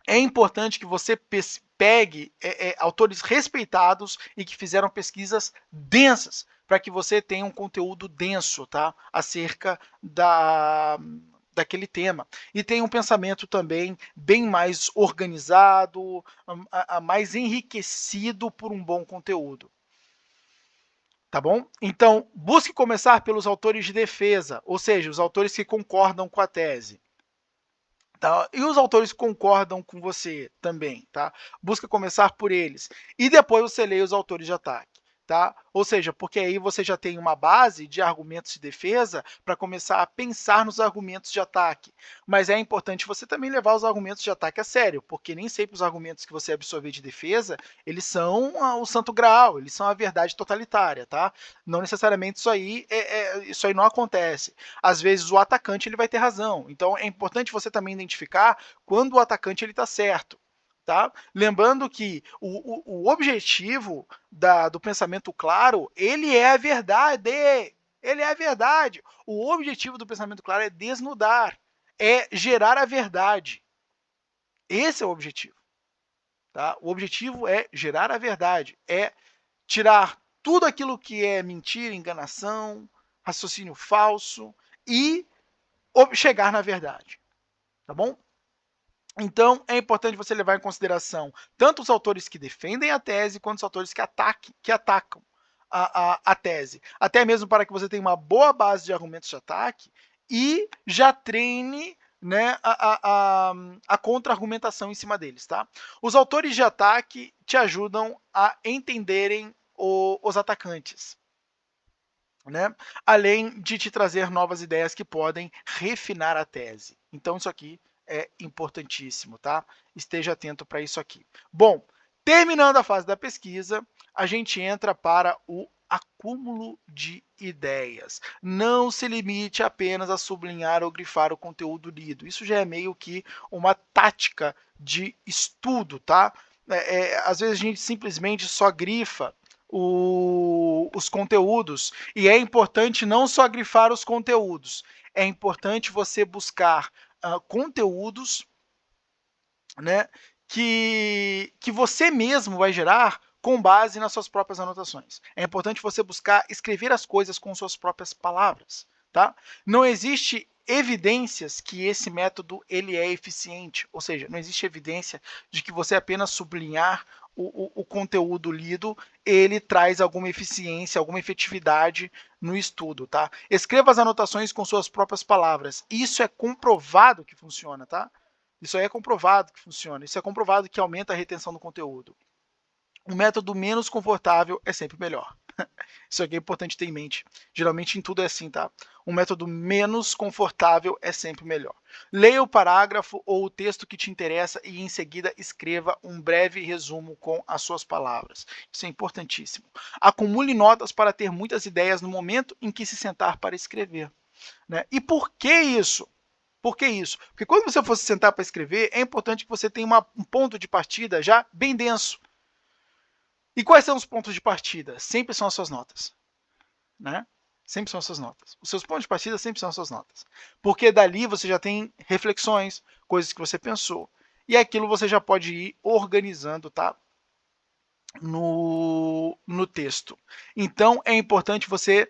é importante que você pegue autores respeitados e que fizeram pesquisas densas, para que você tenha um conteúdo denso, tá? Acerca daquele tema. E tem um pensamento também bem mais organizado, mais enriquecido por um bom conteúdo. Tá bom? Então, busque começar pelos autores de defesa, ou seja, os autores que concordam com a tese. Tá? E os autores que concordam com você também, tá? Busca começar por eles. E depois você lê os autores de ataque. Tá? Ou seja, porque aí você já tem uma base de argumentos de defesa para começar a pensar nos argumentos de ataque. Mas é importante você também levar os argumentos de ataque a sério, porque nem sempre os argumentos que você absorver de defesa, eles são o santo graal, eles são a verdade totalitária, tá? Não necessariamente isso aí não acontece. Às vezes o atacante ele vai ter razão. Então é importante você também identificar quando o atacante ele está certo. Tá? Lembrando que o objetivo do pensamento claro, ele é a verdade. Ele é a verdade. O objetivo do pensamento claro é desnudar, é gerar a verdade. Esse é o objetivo. Tá? O objetivo é gerar a verdade, é tirar tudo aquilo que é mentira, enganação, raciocínio falso e chegar na verdade. Tá bom? Então, é importante você levar em consideração tanto os autores que defendem a tese, quanto os autores que atacam a tese. Até mesmo para que você tenha uma boa base de argumentos de ataque e já treine, né, a contra-argumentação em cima deles. Tá? Os autores de ataque te ajudam a entenderem os atacantes, né? Além de te trazer novas ideias que podem refinar a tese. Então, isso aqui é importantíssimo, tá? Esteja atento para isso aqui. Bom, terminando a fase da pesquisa, a gente entra para o acúmulo de ideias. Não se limite apenas a sublinhar ou grifar o conteúdo lido. Isso já é meio que uma tática de estudo, tá? Às vezes a gente simplesmente só grifa os conteúdos, e é importante não só grifar os conteúdos, é importante você buscar conteúdos, né, que você mesmo vai gerar com base nas suas próprias anotações. É importante você buscar escrever as coisas com suas próprias palavras. Tá? Não existe evidências que esse método ele é eficiente, ou seja, não existe evidência de que você apenas sublinhar o conteúdo lido, ele traz alguma eficiência, alguma efetividade no estudo, tá? Escreva as anotações com suas próprias palavras. Isso é comprovado que funciona, tá? Isso aí é comprovado que funciona. Isso é comprovado que aumenta a retenção do conteúdo. Um método menos confortável é sempre melhor. Isso aqui é importante ter em mente. Geralmente em tudo é assim, tá? Um método menos confortável é sempre melhor. Leia o parágrafo ou o texto que te interessa e em seguida escreva um breve resumo com as suas palavras. Isso é importantíssimo. Acumule notas para ter muitas ideias no momento em que se sentar para escrever. Né? E por que isso? Por que isso? Porque quando você for se sentar para escrever, é importante que você tenha um ponto de partida já bem denso. E quais são os pontos de partida? Sempre são as suas notas. Né? Sempre são as suas notas. Os seus pontos de partida sempre são as suas notas. Porque dali você já tem reflexões, coisas que você pensou. E aquilo você já pode ir organizando, tá? No texto. Então, é importante você...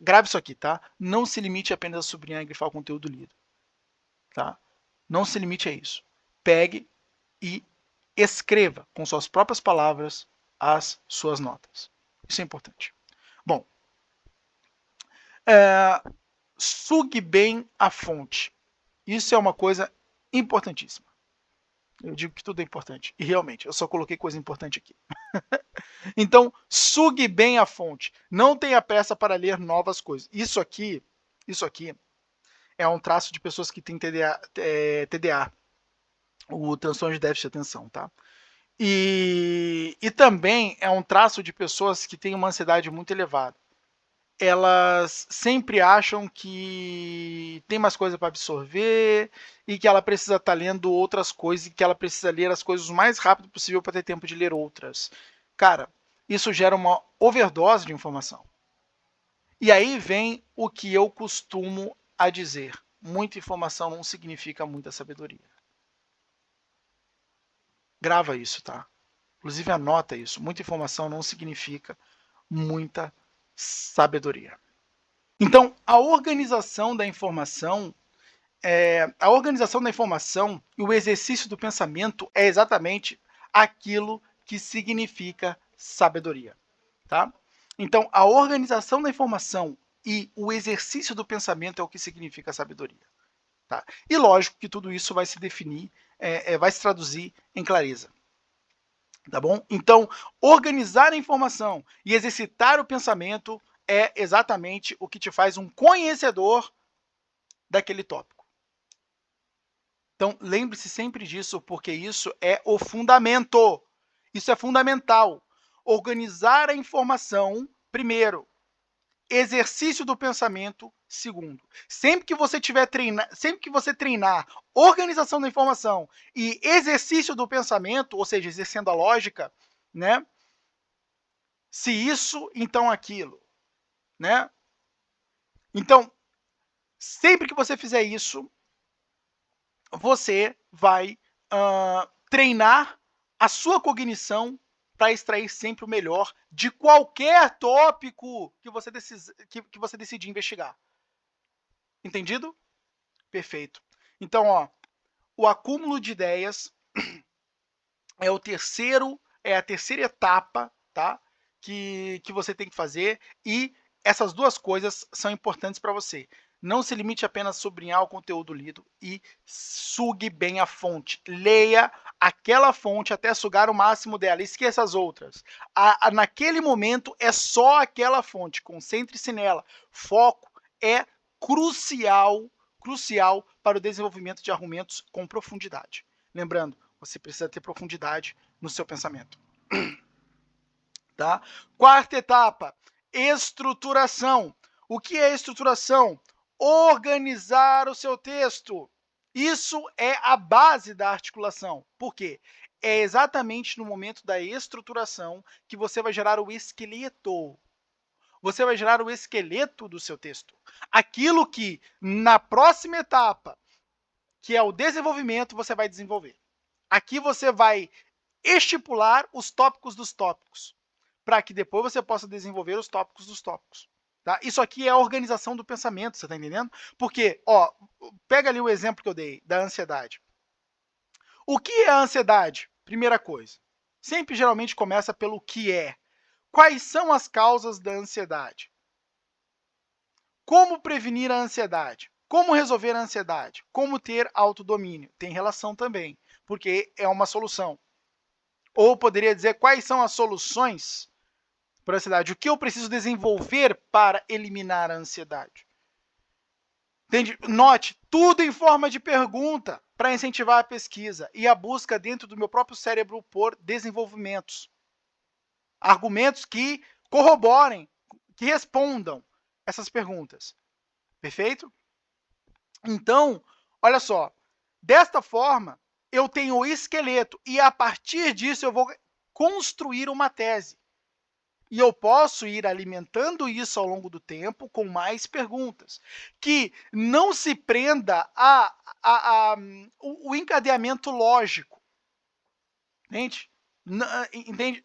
Grave isso aqui, tá? Não se limite apenas a sublinhar e grifar o conteúdo lido. Tá? Não se limite a isso. Pegue e escreva com suas próprias palavras as suas notas. Isso é importante. Bom, sugue bem a fonte. Isso é uma coisa importantíssima. Eu digo que tudo é importante. E realmente, eu só coloquei coisa importante aqui. Então, sugue bem a fonte. Não tenha pressa para ler novas coisas. Isso aqui é um traço de pessoas que têm TDA, o transtorno de déficit de atenção, tá? E também é um traço de pessoas que têm uma ansiedade muito elevada. Elas sempre acham que tem mais coisa para absorver e que ela precisa estar lendo outras coisas e que ela precisa ler as coisas o mais rápido possível para ter tempo de ler outras. Cara, isso gera uma overdose de informação. E aí vem o que eu costumo a dizer. Muita informação não significa muita sabedoria. Grava isso, tá? Inclusive anota isso. Muita informação não significa muita sabedoria. Então, a organização da informação e o exercício do pensamento é exatamente aquilo que significa sabedoria, tá? Então, a organização da informação e o exercício do pensamento é o que significa sabedoria, tá? E lógico que tudo isso vai se definir, vai se traduzir em clareza. Tá bom? Então, organizar a informação e exercitar o pensamento é exatamente o que te faz um conhecedor daquele tópico. Então, lembre-se sempre disso, porque isso é o fundamento. Isso é fundamental. Organizar a informação, primeiro. Exercício do pensamento, segundo. Sempre que você treinar organização da informação e exercício do pensamento, ou seja, exercendo a lógica, né? Se isso, então aquilo, né? Então, sempre que você fizer isso, você vai treinar a sua cognição para extrair sempre o melhor de qualquer tópico que você decidir investigar. Entendido? Perfeito. Então, ó, o acúmulo de ideias é a terceira etapa, tá? Que você tem que fazer, e essas duas coisas são importantes para você. Não se limite apenas a sublinhar o conteúdo lido e sugue bem a fonte. Leia aquela fonte até sugar o máximo dela. Esqueça as outras. Naquele momento é só aquela fonte. Concentre-se nela. Foco é crucial para o desenvolvimento de argumentos com profundidade. Lembrando, você precisa ter profundidade no seu pensamento. Tá? Quarta etapa, estruturação. O que é estruturação? Organizar o seu texto. Isso é a base da articulação. Por quê? É exatamente no momento da estruturação que você vai gerar o esqueleto. Você vai gerar o esqueleto do seu texto. Aquilo que, na próxima etapa, que é o desenvolvimento, você vai desenvolver. Aqui você vai estipular os tópicos dos tópicos, para que depois você possa desenvolver os tópicos dos tópicos. Tá? Isso aqui é a organização do pensamento, você está entendendo? Porque, ó, pega ali o exemplo que eu dei da ansiedade. O que é a ansiedade? Primeira coisa, sempre geralmente começa pelo que é. Quais são as causas da ansiedade? Como prevenir a ansiedade? Como resolver a ansiedade? Como ter autodomínio? Tem relação também, porque é uma solução. Ou poderia dizer quais são as soluções para a ansiedade. O que eu preciso desenvolver para eliminar a ansiedade? Entende? Note, tudo em forma de pergunta para incentivar a pesquisa e a busca dentro do meu próprio cérebro por desenvolvimentos. Argumentos que corroborem, que respondam essas perguntas. Perfeito? Então, olha só, desta forma, eu tenho o esqueleto e a partir disso eu vou construir uma tese. E eu posso ir alimentando isso ao longo do tempo com mais perguntas. Que não se prenda o encadeamento lógico. Entende?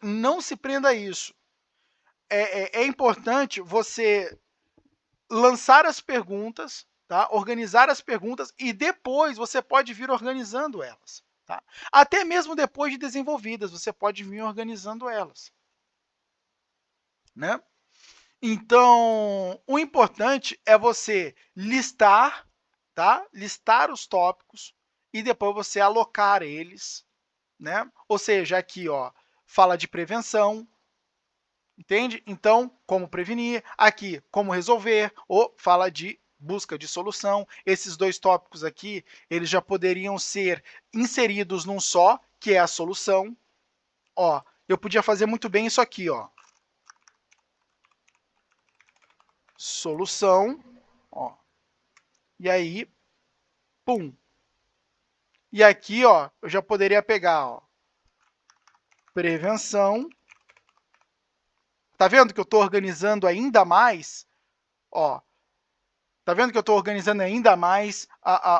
Não se prenda a isso. É importante você lançar as perguntas, tá? Organizar as perguntas e depois você pode vir organizando elas. Tá? Até mesmo depois de desenvolvidas, você pode vir organizando elas. Né? Então, o importante é você listar, tá? Listar os tópicos e depois você alocar eles, né? Ou seja, aqui, ó, fala de prevenção, entende? Então, como prevenir, aqui, como resolver, ou fala de busca de solução. Esses dois tópicos aqui, eles já poderiam ser inseridos num só, que é a solução. Ó, eu podia fazer muito bem isso aqui, ó. Solução, ó. E aí, pum. E aqui, ó, eu já poderia pegar, ó, prevenção. Tá vendo que eu estou organizando ainda mais? Ó, tá vendo que eu estou organizando ainda mais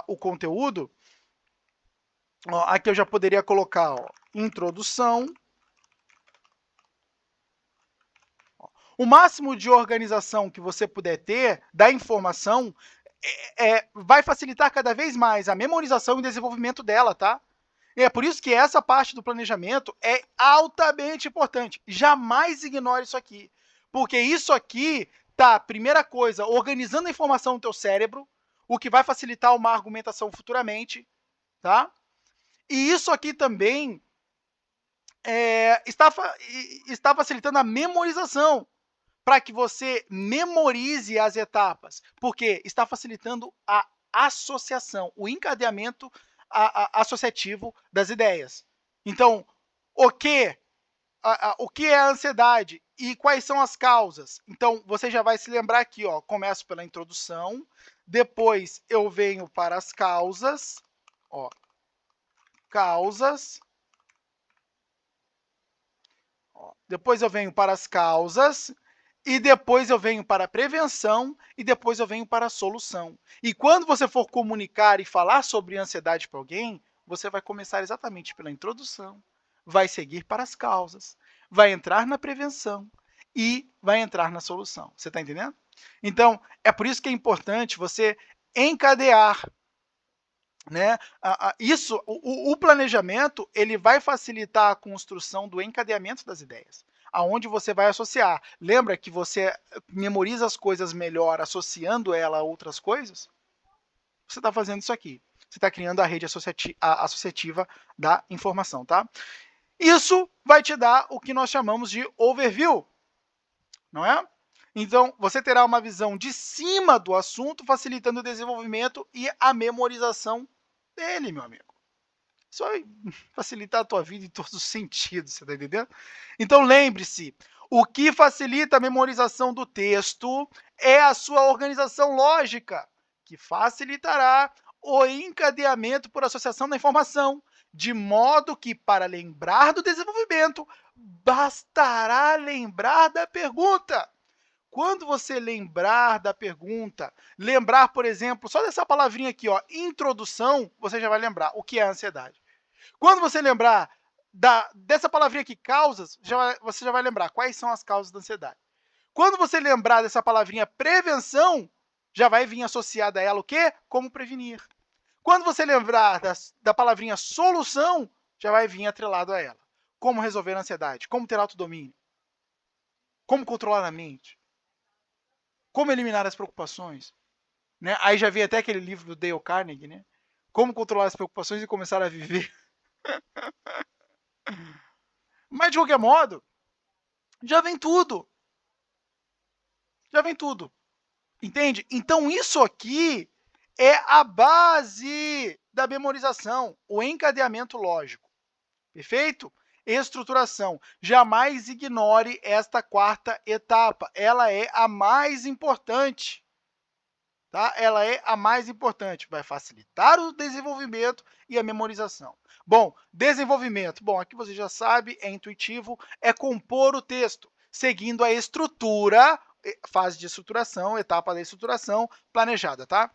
o conteúdo? Ó, aqui eu já poderia colocar, ó, introdução. O máximo de organização que você puder ter da informação vai facilitar cada vez mais a memorização e o desenvolvimento dela, tá? E é por isso que essa parte do planejamento é altamente importante. Jamais ignore isso aqui. Porque isso aqui tá, primeira coisa, organizando a informação no teu cérebro, o que vai facilitar uma argumentação futuramente, tá? E isso aqui também está facilitando a memorização, para que você memorize as etapas, porque está facilitando a associação, o encadeamento associativo das ideias. Então, o que é a ansiedade e quais são as causas? Então, você já vai se lembrar aqui, ó, começo pela introdução, depois eu venho para as causas, ó, causas, ó, depois eu venho para as causas, e depois eu venho para a prevenção, e depois eu venho para a solução. E quando você for comunicar e falar sobre ansiedade para alguém, você vai começar exatamente pela introdução, vai seguir para as causas, vai entrar na prevenção e vai entrar na solução. Você está entendendo? Então, é por isso que é importante você encadear, né? O planejamento ele vai facilitar a construção do encadeamento das ideias, aonde você vai associar. Lembra que você memoriza as coisas melhor associando ela a outras coisas? Você está fazendo isso aqui. Você está criando a rede associativa da informação, tá? Isso vai te dar o que nós chamamos de overview, não é? Então, você terá uma visão de cima do assunto, facilitando o desenvolvimento e a memorização dele, meu amigo. Isso vai facilitar a tua vida em todos os sentidos, você está entendendo? Então, lembre-se, o que facilita a memorização do texto é a sua organização lógica, que facilitará o encadeamento por associação da informação, de modo que, para lembrar do desenvolvimento, bastará lembrar da pergunta. Quando você lembrar da pergunta, lembrar, por exemplo, só dessa palavrinha aqui, ó, introdução, você já vai lembrar o que é a ansiedade. Quando você lembrar dessa palavrinha aqui, causas, você já vai lembrar quais são as causas da ansiedade. Quando você lembrar dessa palavrinha prevenção, já vai vir associada a ela o quê? Como prevenir. Quando você lembrar da palavrinha solução, já vai vir atrelado a ela. Como resolver a ansiedade, como ter autodomínio, como controlar a mente, como eliminar as preocupações, né? Aí já vi até aquele livro do Dale Carnegie, né? Como controlar as preocupações e começar a viver. Mas, de qualquer modo, já vem tudo. Já vem tudo. Entende? Então, isso aqui é a base da memorização, o encadeamento lógico. Perfeito? Estruturação. Jamais ignore esta quarta etapa. Ela é a mais importante. Tá? Ela é a mais importante. Vai facilitar o desenvolvimento e a memorização. Bom, desenvolvimento. Bom, aqui você já sabe, é intuitivo, é compor o texto, seguindo a estrutura, fase de estruturação, etapa da estruturação planejada, tá?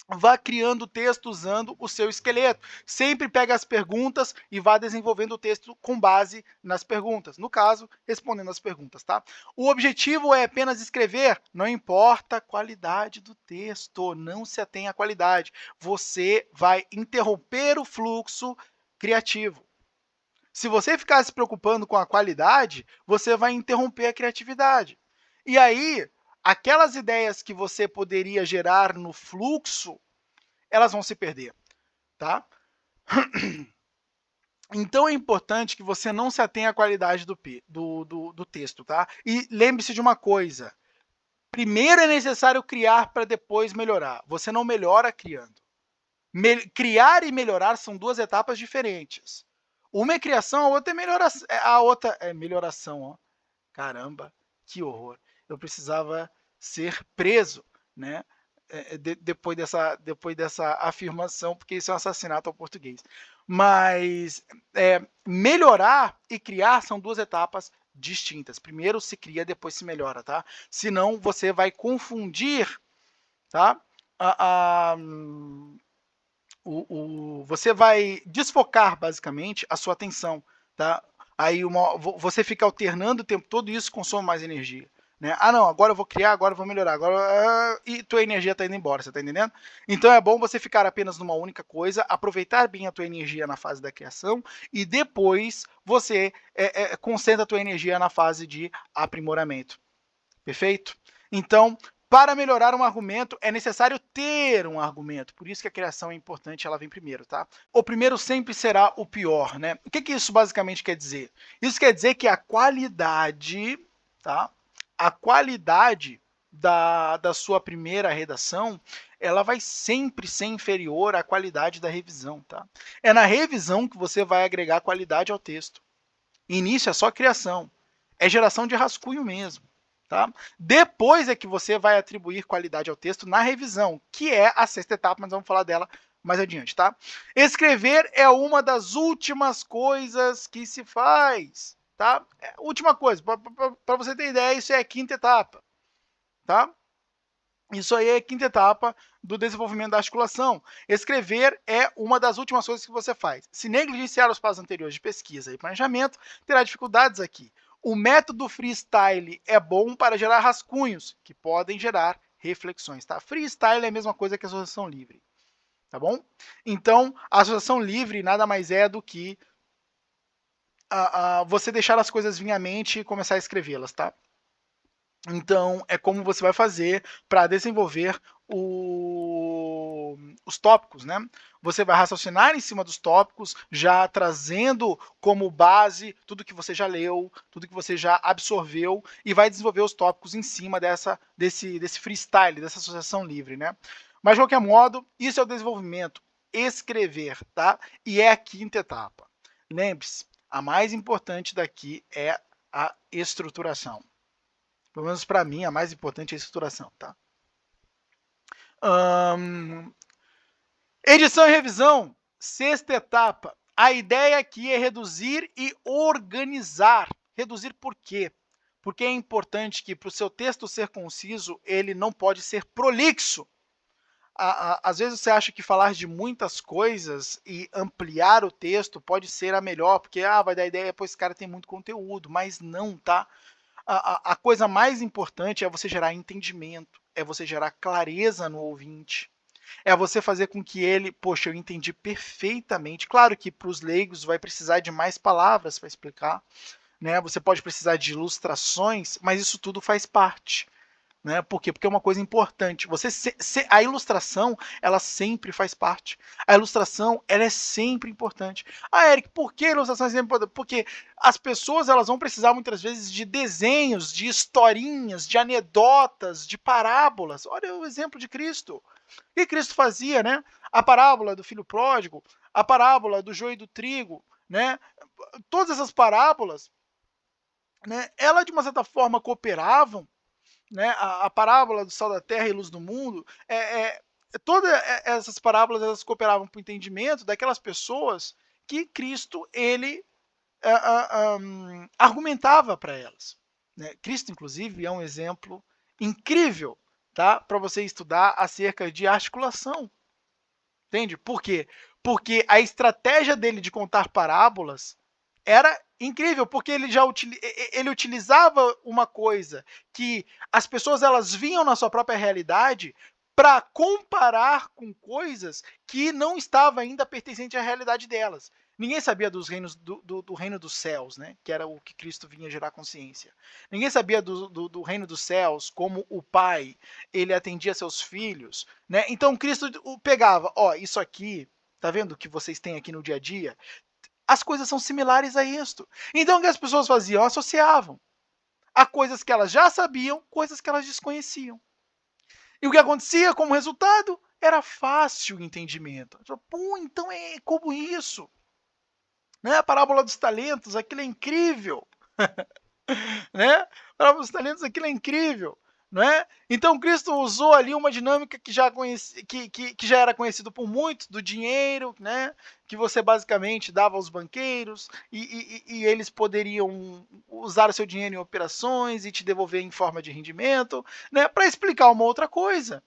Vá criando o texto usando o seu esqueleto. Sempre pega as perguntas e vá desenvolvendo o texto com base nas perguntas. No caso, respondendo as perguntas, tá? O objetivo é apenas escrever, não importa a qualidade do texto, não se atenha à qualidade. Você vai interromper o fluxo criativo. Se você ficar se preocupando com a qualidade, você vai interromper a criatividade. E aí, aquelas ideias que você poderia gerar no fluxo, elas vão se perder. tá? Então é importante que você não se atenha à qualidade do texto, tá? E lembre-se de uma coisa, primeiro é necessário criar para depois melhorar. Você não melhora criando. Criar e melhorar são duas etapas diferentes. Uma é criação, a outra é melhoração. A outra é melhoração, ó. Caramba, que horror. Eu precisava ser preso, né? Depois dessa afirmação, porque isso é um assassinato ao português. Mas melhorar e criar são duas etapas distintas. Primeiro se cria, depois se melhora, tá? Senão você vai confundir, tá? Você vai desfocar basicamente a sua atenção, tá? Aí você fica alternando o tempo todo e isso consome mais energia. Né? Ah, não, agora eu vou criar, agora eu vou melhorar, e tua energia está indo embora, você está entendendo? Então é bom você ficar apenas numa única coisa, aproveitar bem a tua energia na fase da criação e depois você concentra a tua energia na fase de aprimoramento. Perfeito? Então, para melhorar um argumento, é necessário ter um argumento. Por isso que a criação é importante, ela vem primeiro, tá? O primeiro sempre será o pior, né? O que isso basicamente quer dizer? Isso quer dizer que a qualidade, tá? A qualidade da sua primeira redação, ela vai sempre ser inferior à qualidade da revisão, tá? É na revisão que você vai agregar qualidade ao texto. Início é só criação. É geração de rascunho mesmo. Tá? Depois é que você vai atribuir qualidade ao texto na revisão, que é a sexta etapa, mas vamos falar dela mais adiante. Tá? Escrever é uma das últimas coisas que se faz. Tá? Última coisa, para você ter ideia, isso é a quinta etapa. Tá? Isso aí é a quinta etapa do desenvolvimento da articulação. Escrever é uma das últimas coisas que você faz. Se negligenciar os passos anteriores de pesquisa e planejamento, terá dificuldades aqui. O método freestyle é bom para gerar rascunhos, que podem gerar reflexões. Tá? Freestyle é a mesma coisa que associação livre. Tá bom? Então, a associação livre nada mais é do que você deixar as coisas vir à mente e começar a escrevê-las. Tá? Então, é como você vai fazer para desenvolver os tópicos, né? Você vai raciocinar em cima dos tópicos, já trazendo como base tudo que você já leu, tudo que você já absorveu, e vai desenvolver os tópicos em cima desse freestyle, dessa associação livre, né? Mas, de qualquer modo, isso é o desenvolvimento, escrever, tá? E é a quinta etapa. Lembre-se, a mais importante daqui é a estruturação. Pelo menos para mim, a mais importante é a estruturação, tá? Edição e revisão, sexta etapa. A ideia aqui é reduzir e organizar. Reduzir por quê? Porque é importante que, para o seu texto ser conciso, ele não pode ser prolixo. Às vezes você acha que falar de muitas coisas e ampliar o texto pode ser a melhor, porque vai dar ideia, pois esse cara tem muito conteúdo, mas não, tá? A coisa mais importante é você gerar entendimento, é você gerar clareza no ouvinte, é você fazer com que ele, poxa, eu entendi perfeitamente. Claro que para os leigos vai precisar de mais palavras para explicar, né? Você pode precisar de ilustrações, mas isso tudo faz parte. Né? Por quê? Porque é uma coisa importante. A ilustração, ela sempre faz parte. A ilustração, ela é sempre importante. Eric, por que a ilustração é sempre importante? Porque as pessoas elas vão precisar muitas vezes de desenhos, de historinhas, de anedotas, de parábolas. Olha o exemplo de Cristo. O que Cristo fazia, né? A parábola do filho pródigo, a parábola do joio e do trigo, né? Todas essas parábolas, né? Elas de uma certa forma cooperavam, né? A parábola do sal da terra e luz do mundo, todas essas parábolas elas cooperavam para o entendimento daquelas pessoas que Cristo ele argumentava para elas. Né? Cristo, inclusive, é um exemplo incrível, tá? Para você estudar acerca de articulação. Entende? Por quê? Porque a estratégia dele de contar parábolas era incrível, porque ele utilizava uma coisa que as pessoas elas vinham na sua própria realidade para comparar com coisas que não estavam ainda pertencentes à realidade delas. Ninguém sabia dos reinos do reino dos céus, né? Que era o que Cristo vinha gerar consciência. Ninguém sabia do reino dos céus, como o Pai ele atendia seus filhos, né? Então Cristo pegava, isso aqui, tá vendo o que vocês têm aqui no dia a dia? As coisas são similares a isto. Então o que as pessoas faziam? Associavam a coisas que elas já sabiam, coisas que elas desconheciam. E o que acontecia como resultado? Era fácil o entendimento. Pô, então é como isso. Né? A parábola dos talentos, aquilo é incrível. Né? A parábola dos talentos, aquilo é incrível. Não é? Então Cristo usou ali uma dinâmica que já era conhecido por muitos, do dinheiro, né? Que você basicamente dava aos banqueiros e eles poderiam usar o seu dinheiro em operações e te devolver em forma de rendimento, né? Para explicar uma outra coisa,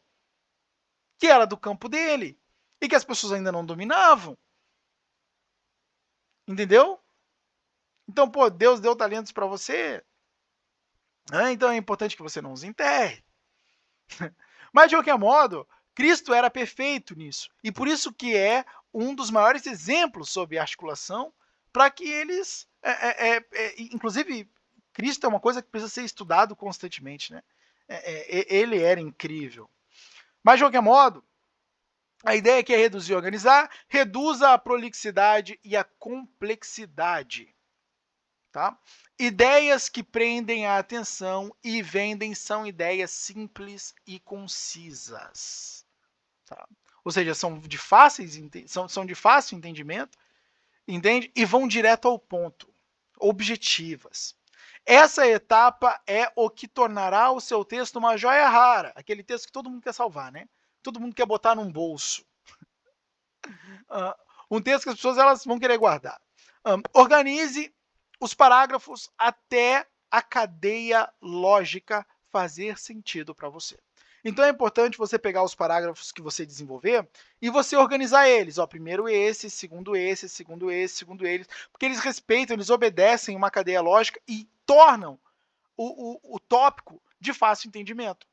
que era do campo dele e que as pessoas ainda não dominavam. Entendeu? Então, pô, Deus deu talentos para você, né? Então é importante que você não os enterre. Mas, de qualquer modo, Cristo era perfeito nisso. E por isso que é um dos maiores exemplos sobre articulação, para que eles... inclusive, Cristo é uma coisa que precisa ser estudado constantemente. Né? Ele era incrível. Mas, de qualquer modo, a ideia aqui é reduzir e organizar, reduza a prolixidade e a complexidade. Tá? Ideias que prendem a atenção e vendem são ideias simples e concisas. Tá? Ou seja, são de fácil entendimento, entende? E vão direto ao ponto, objetivas. Essa etapa é o que tornará o seu texto uma joia rara, aquele texto que todo mundo quer salvar, né? Todo mundo quer botar num bolso. Um texto que as pessoas elas vão querer guardar. Organize os parágrafos até a cadeia lógica fazer sentido para você. Então é importante você pegar os parágrafos que você desenvolver e você organizar eles. Ó, primeiro esse, segundo esse, segundo esse, segundo eles, porque eles respeitam, eles obedecem uma cadeia lógica e tornam o tópico de fácil entendimento.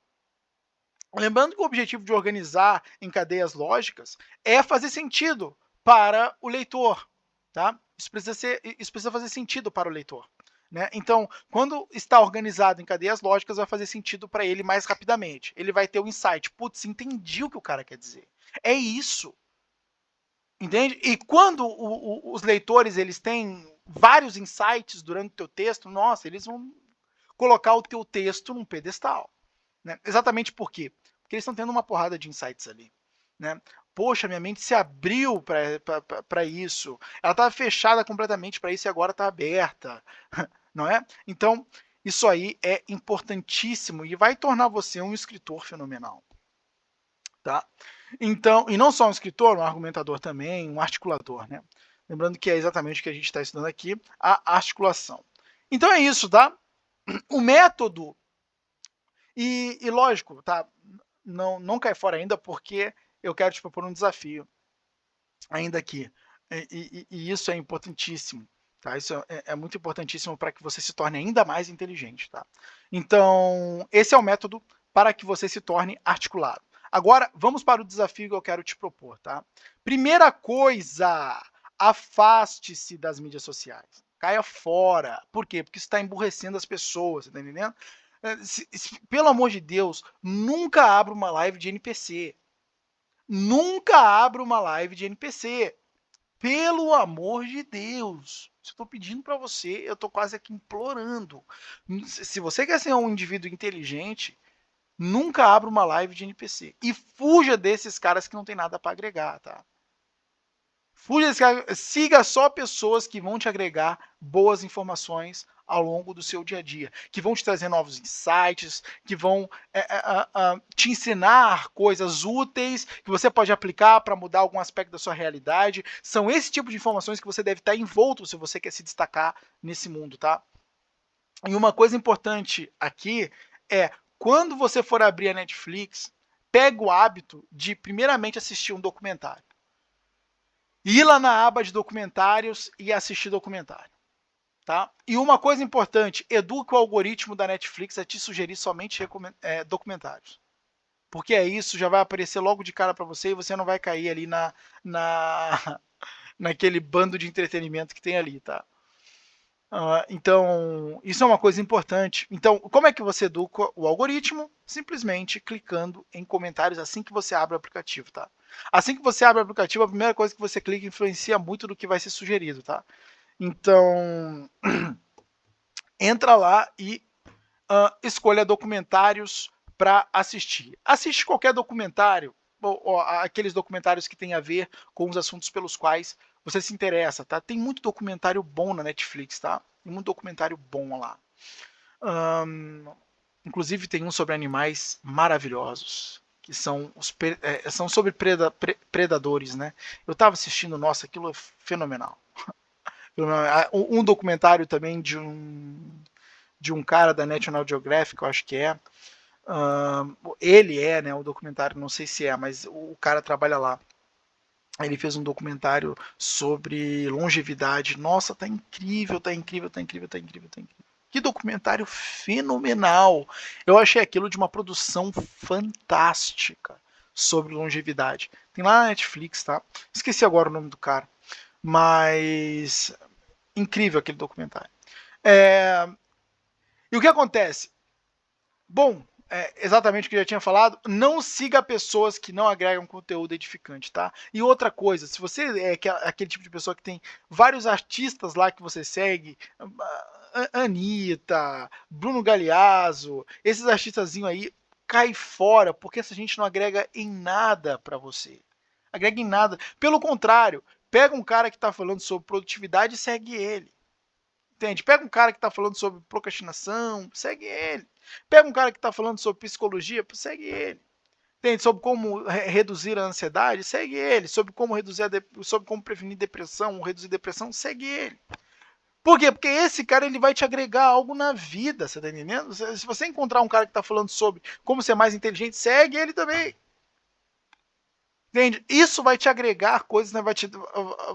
Lembrando que o objetivo de organizar em cadeias lógicas é fazer sentido para o leitor. Tá? Isso precisa fazer sentido para o leitor. Né? Então, quando está organizado em cadeias lógicas, vai fazer sentido para ele mais rapidamente. Ele vai ter o insight. Putz, entendi o que o cara quer dizer. É isso. Entende? E quando os leitores eles têm vários insights durante o teu texto, nossa, eles vão colocar o teu texto num pedestal. Né? Exatamente por quê? Porque eles estão tendo uma porrada de insights ali. Né? Poxa, minha mente se abriu para isso. Ela estava fechada completamente para isso e agora está aberta. Não é? Então, isso aí é importantíssimo e vai tornar você um escritor fenomenal. Tá? Então, e não só um escritor, um argumentador também, um articulador. Né? Lembrando que é exatamente o que a gente está estudando aqui, a articulação. Então é isso, tá? O método, e lógico, tá? Não cai fora ainda, porque eu quero te propor um desafio ainda aqui. E isso é importantíssimo. Tá? Isso é muito importantíssimo para que você se torne ainda mais inteligente. Tá? Então, esse é o método para que você se torne articulado. Agora, vamos para o desafio que eu quero te propor. Tá? Primeira coisa, afaste-se das mídias sociais. Caia fora. Por quê? Porque isso está emburrecendo as pessoas, tá entendendo? Pelo amor de Deus, nunca abra uma live de NPC. Nunca abra uma live de NPC. Pelo amor de Deus. Se eu estou pedindo para você, eu estou quase aqui implorando. Se você quer ser um indivíduo inteligente, nunca abra uma live de NPC. E fuja desses caras que não tem nada para agregar, tá? Fuja desses caras. Siga só pessoas que vão te agregar boas informações ao longo do seu dia a dia, que vão te trazer novos insights, que vão te ensinar coisas úteis que você pode aplicar para mudar algum aspecto da sua realidade. São esse tipo de informações que você deve estar envolto se você quer se destacar nesse mundo, tá? E uma coisa importante aqui é, quando você for abrir a Netflix, pega o hábito de primeiramente assistir um documentário. Ir lá na aba de documentários e assistir documentário. Tá? E uma coisa importante, eduque o algoritmo da Netflix a te sugerir somente documentários. Porque isso já vai aparecer logo de cara para você e você não vai cair ali naquele bando de entretenimento que tem ali. Tá? Então, isso é uma coisa importante. Então, como é que você educa o algoritmo? Simplesmente clicando em comentários assim que você abre o aplicativo. Tá? Assim que você abre o aplicativo, a primeira coisa que você clica influencia muito do que vai ser sugerido, tá? Então, entra lá e escolha documentários para assistir. Assiste qualquer documentário, ou aqueles documentários que tem a ver com os assuntos pelos quais você se interessa, tá? Tem muito documentário bom na Netflix, tá? Tem muito documentário bom lá. Inclusive tem um sobre animais maravilhosos, que são, são sobre predadores, né? Eu estava assistindo, nossa, aquilo é fenomenal. Um documentário também de um cara da National Geographic, eu acho que é. Ele é, né, o documentário, não sei se é, mas o cara trabalha lá. Ele fez um documentário sobre longevidade. Nossa, tá incrível, tá incrível, tá incrível, tá incrível, tá incrível. Que documentário fenomenal! Eu achei aquilo de uma produção fantástica sobre longevidade. Tem lá na Netflix, tá? Esqueci agora o nome do cara. Mas incrível aquele documentário. E o que acontece? Bom, exatamente o que eu já tinha falado, não siga pessoas que não agregam conteúdo edificante, tá? E outra coisa, se você é aquele tipo de pessoa que tem vários artistas lá que você segue, Anitta, Bruno Galeazzo, esses artistazinhos aí, cai fora, porque essa gente não agrega em nada para você. Agrega em nada. Pelo contrário, pega um cara que está falando sobre produtividade e segue ele. Entende? Pega um cara que está falando sobre procrastinação, segue ele. Pega um cara que está falando sobre psicologia, segue ele. Entende? Sobre como reduzir a ansiedade, segue ele. Sobre como sobre como prevenir depressão, reduzir depressão, segue ele. Por quê? Porque esse cara ele vai te agregar algo na vida, você tá entendendo? Se você encontrar um cara que está falando sobre como ser mais inteligente, segue ele também. Entende? Isso vai te agregar coisas, né?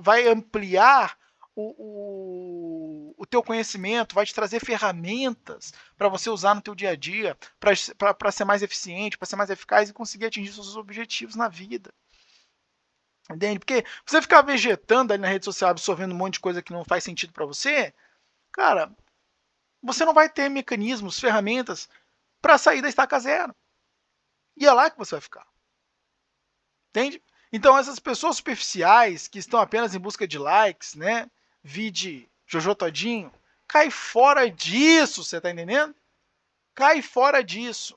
Vai ampliar o teu conhecimento, vai te trazer ferramentas para você usar no teu dia a dia, para ser mais eficiente, para ser mais eficaz e conseguir atingir seus objetivos na vida. Entende? Porque você ficar vegetando ali na rede social, absorvendo um monte de coisa que não faz sentido para você, cara, você não vai ter mecanismos, ferramentas para sair da estaca zero. E é lá que você vai ficar. Entende? Então essas pessoas superficiais que estão apenas em busca de likes, né? Vide Jojo Todinho, cai fora disso, você tá entendendo? Cai fora disso.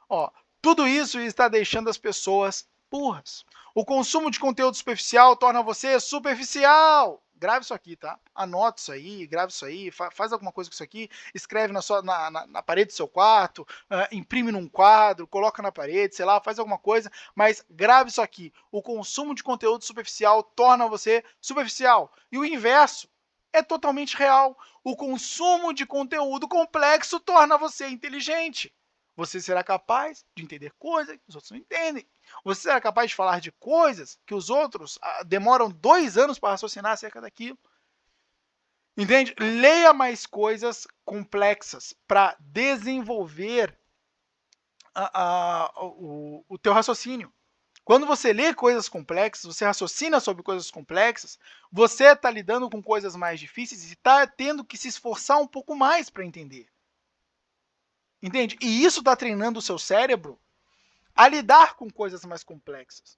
Ó, tudo isso está deixando as pessoas burras. O consumo de conteúdo superficial torna você superficial. Grave isso aqui, tá? Anota isso aí, grave isso aí, faz alguma coisa com isso aqui, escreve na parede do seu quarto, imprime num quadro, coloca na parede, sei lá, faz alguma coisa, mas grave isso aqui. O consumo de conteúdo superficial torna você superficial. E o inverso é totalmente real. O consumo de conteúdo complexo torna você inteligente. Você será capaz de entender coisas que os outros não entendem. Você será capaz de falar de coisas que os outros demoram 2 anos para raciocinar acerca daquilo. Entende? Leia mais coisas complexas para desenvolver o teu raciocínio. Quando você lê coisas complexas, você raciocina sobre coisas complexas, você está lidando com coisas mais difíceis e está tendo que se esforçar um pouco mais para entender. Entende? E isso está treinando o seu cérebro a lidar com coisas mais complexas.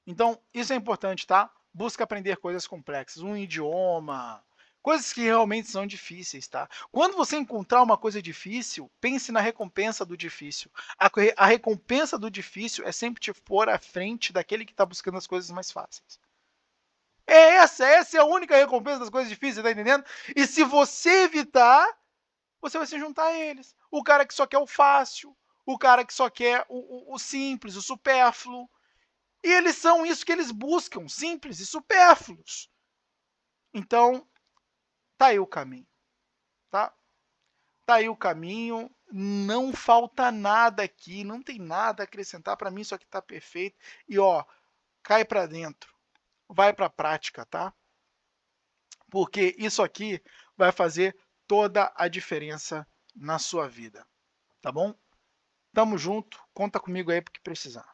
Então, isso é importante, tá? Busca aprender coisas complexas, um idioma, coisas que realmente são difíceis, tá? Quando você encontrar uma coisa difícil, pense na recompensa do difícil. A recompensa do difícil é sempre te pôr à frente daquele que está buscando as coisas mais fáceis. Essa é a única recompensa das coisas difíceis, tá entendendo? E se você evitar, você vai se juntar a eles. O cara que só quer o fácil, o cara que só quer o simples, o supérfluo. E eles são isso que eles buscam, simples e supérfluos. Então, tá aí o caminho, tá? Tá aí o caminho, não falta nada aqui, não tem nada a acrescentar, para mim isso aqui tá perfeito. E ó, cai para dentro, vai para a prática, tá? Porque isso aqui vai fazer toda a diferença na sua vida, tá bom? Tamo junto, conta comigo aí porque precisar.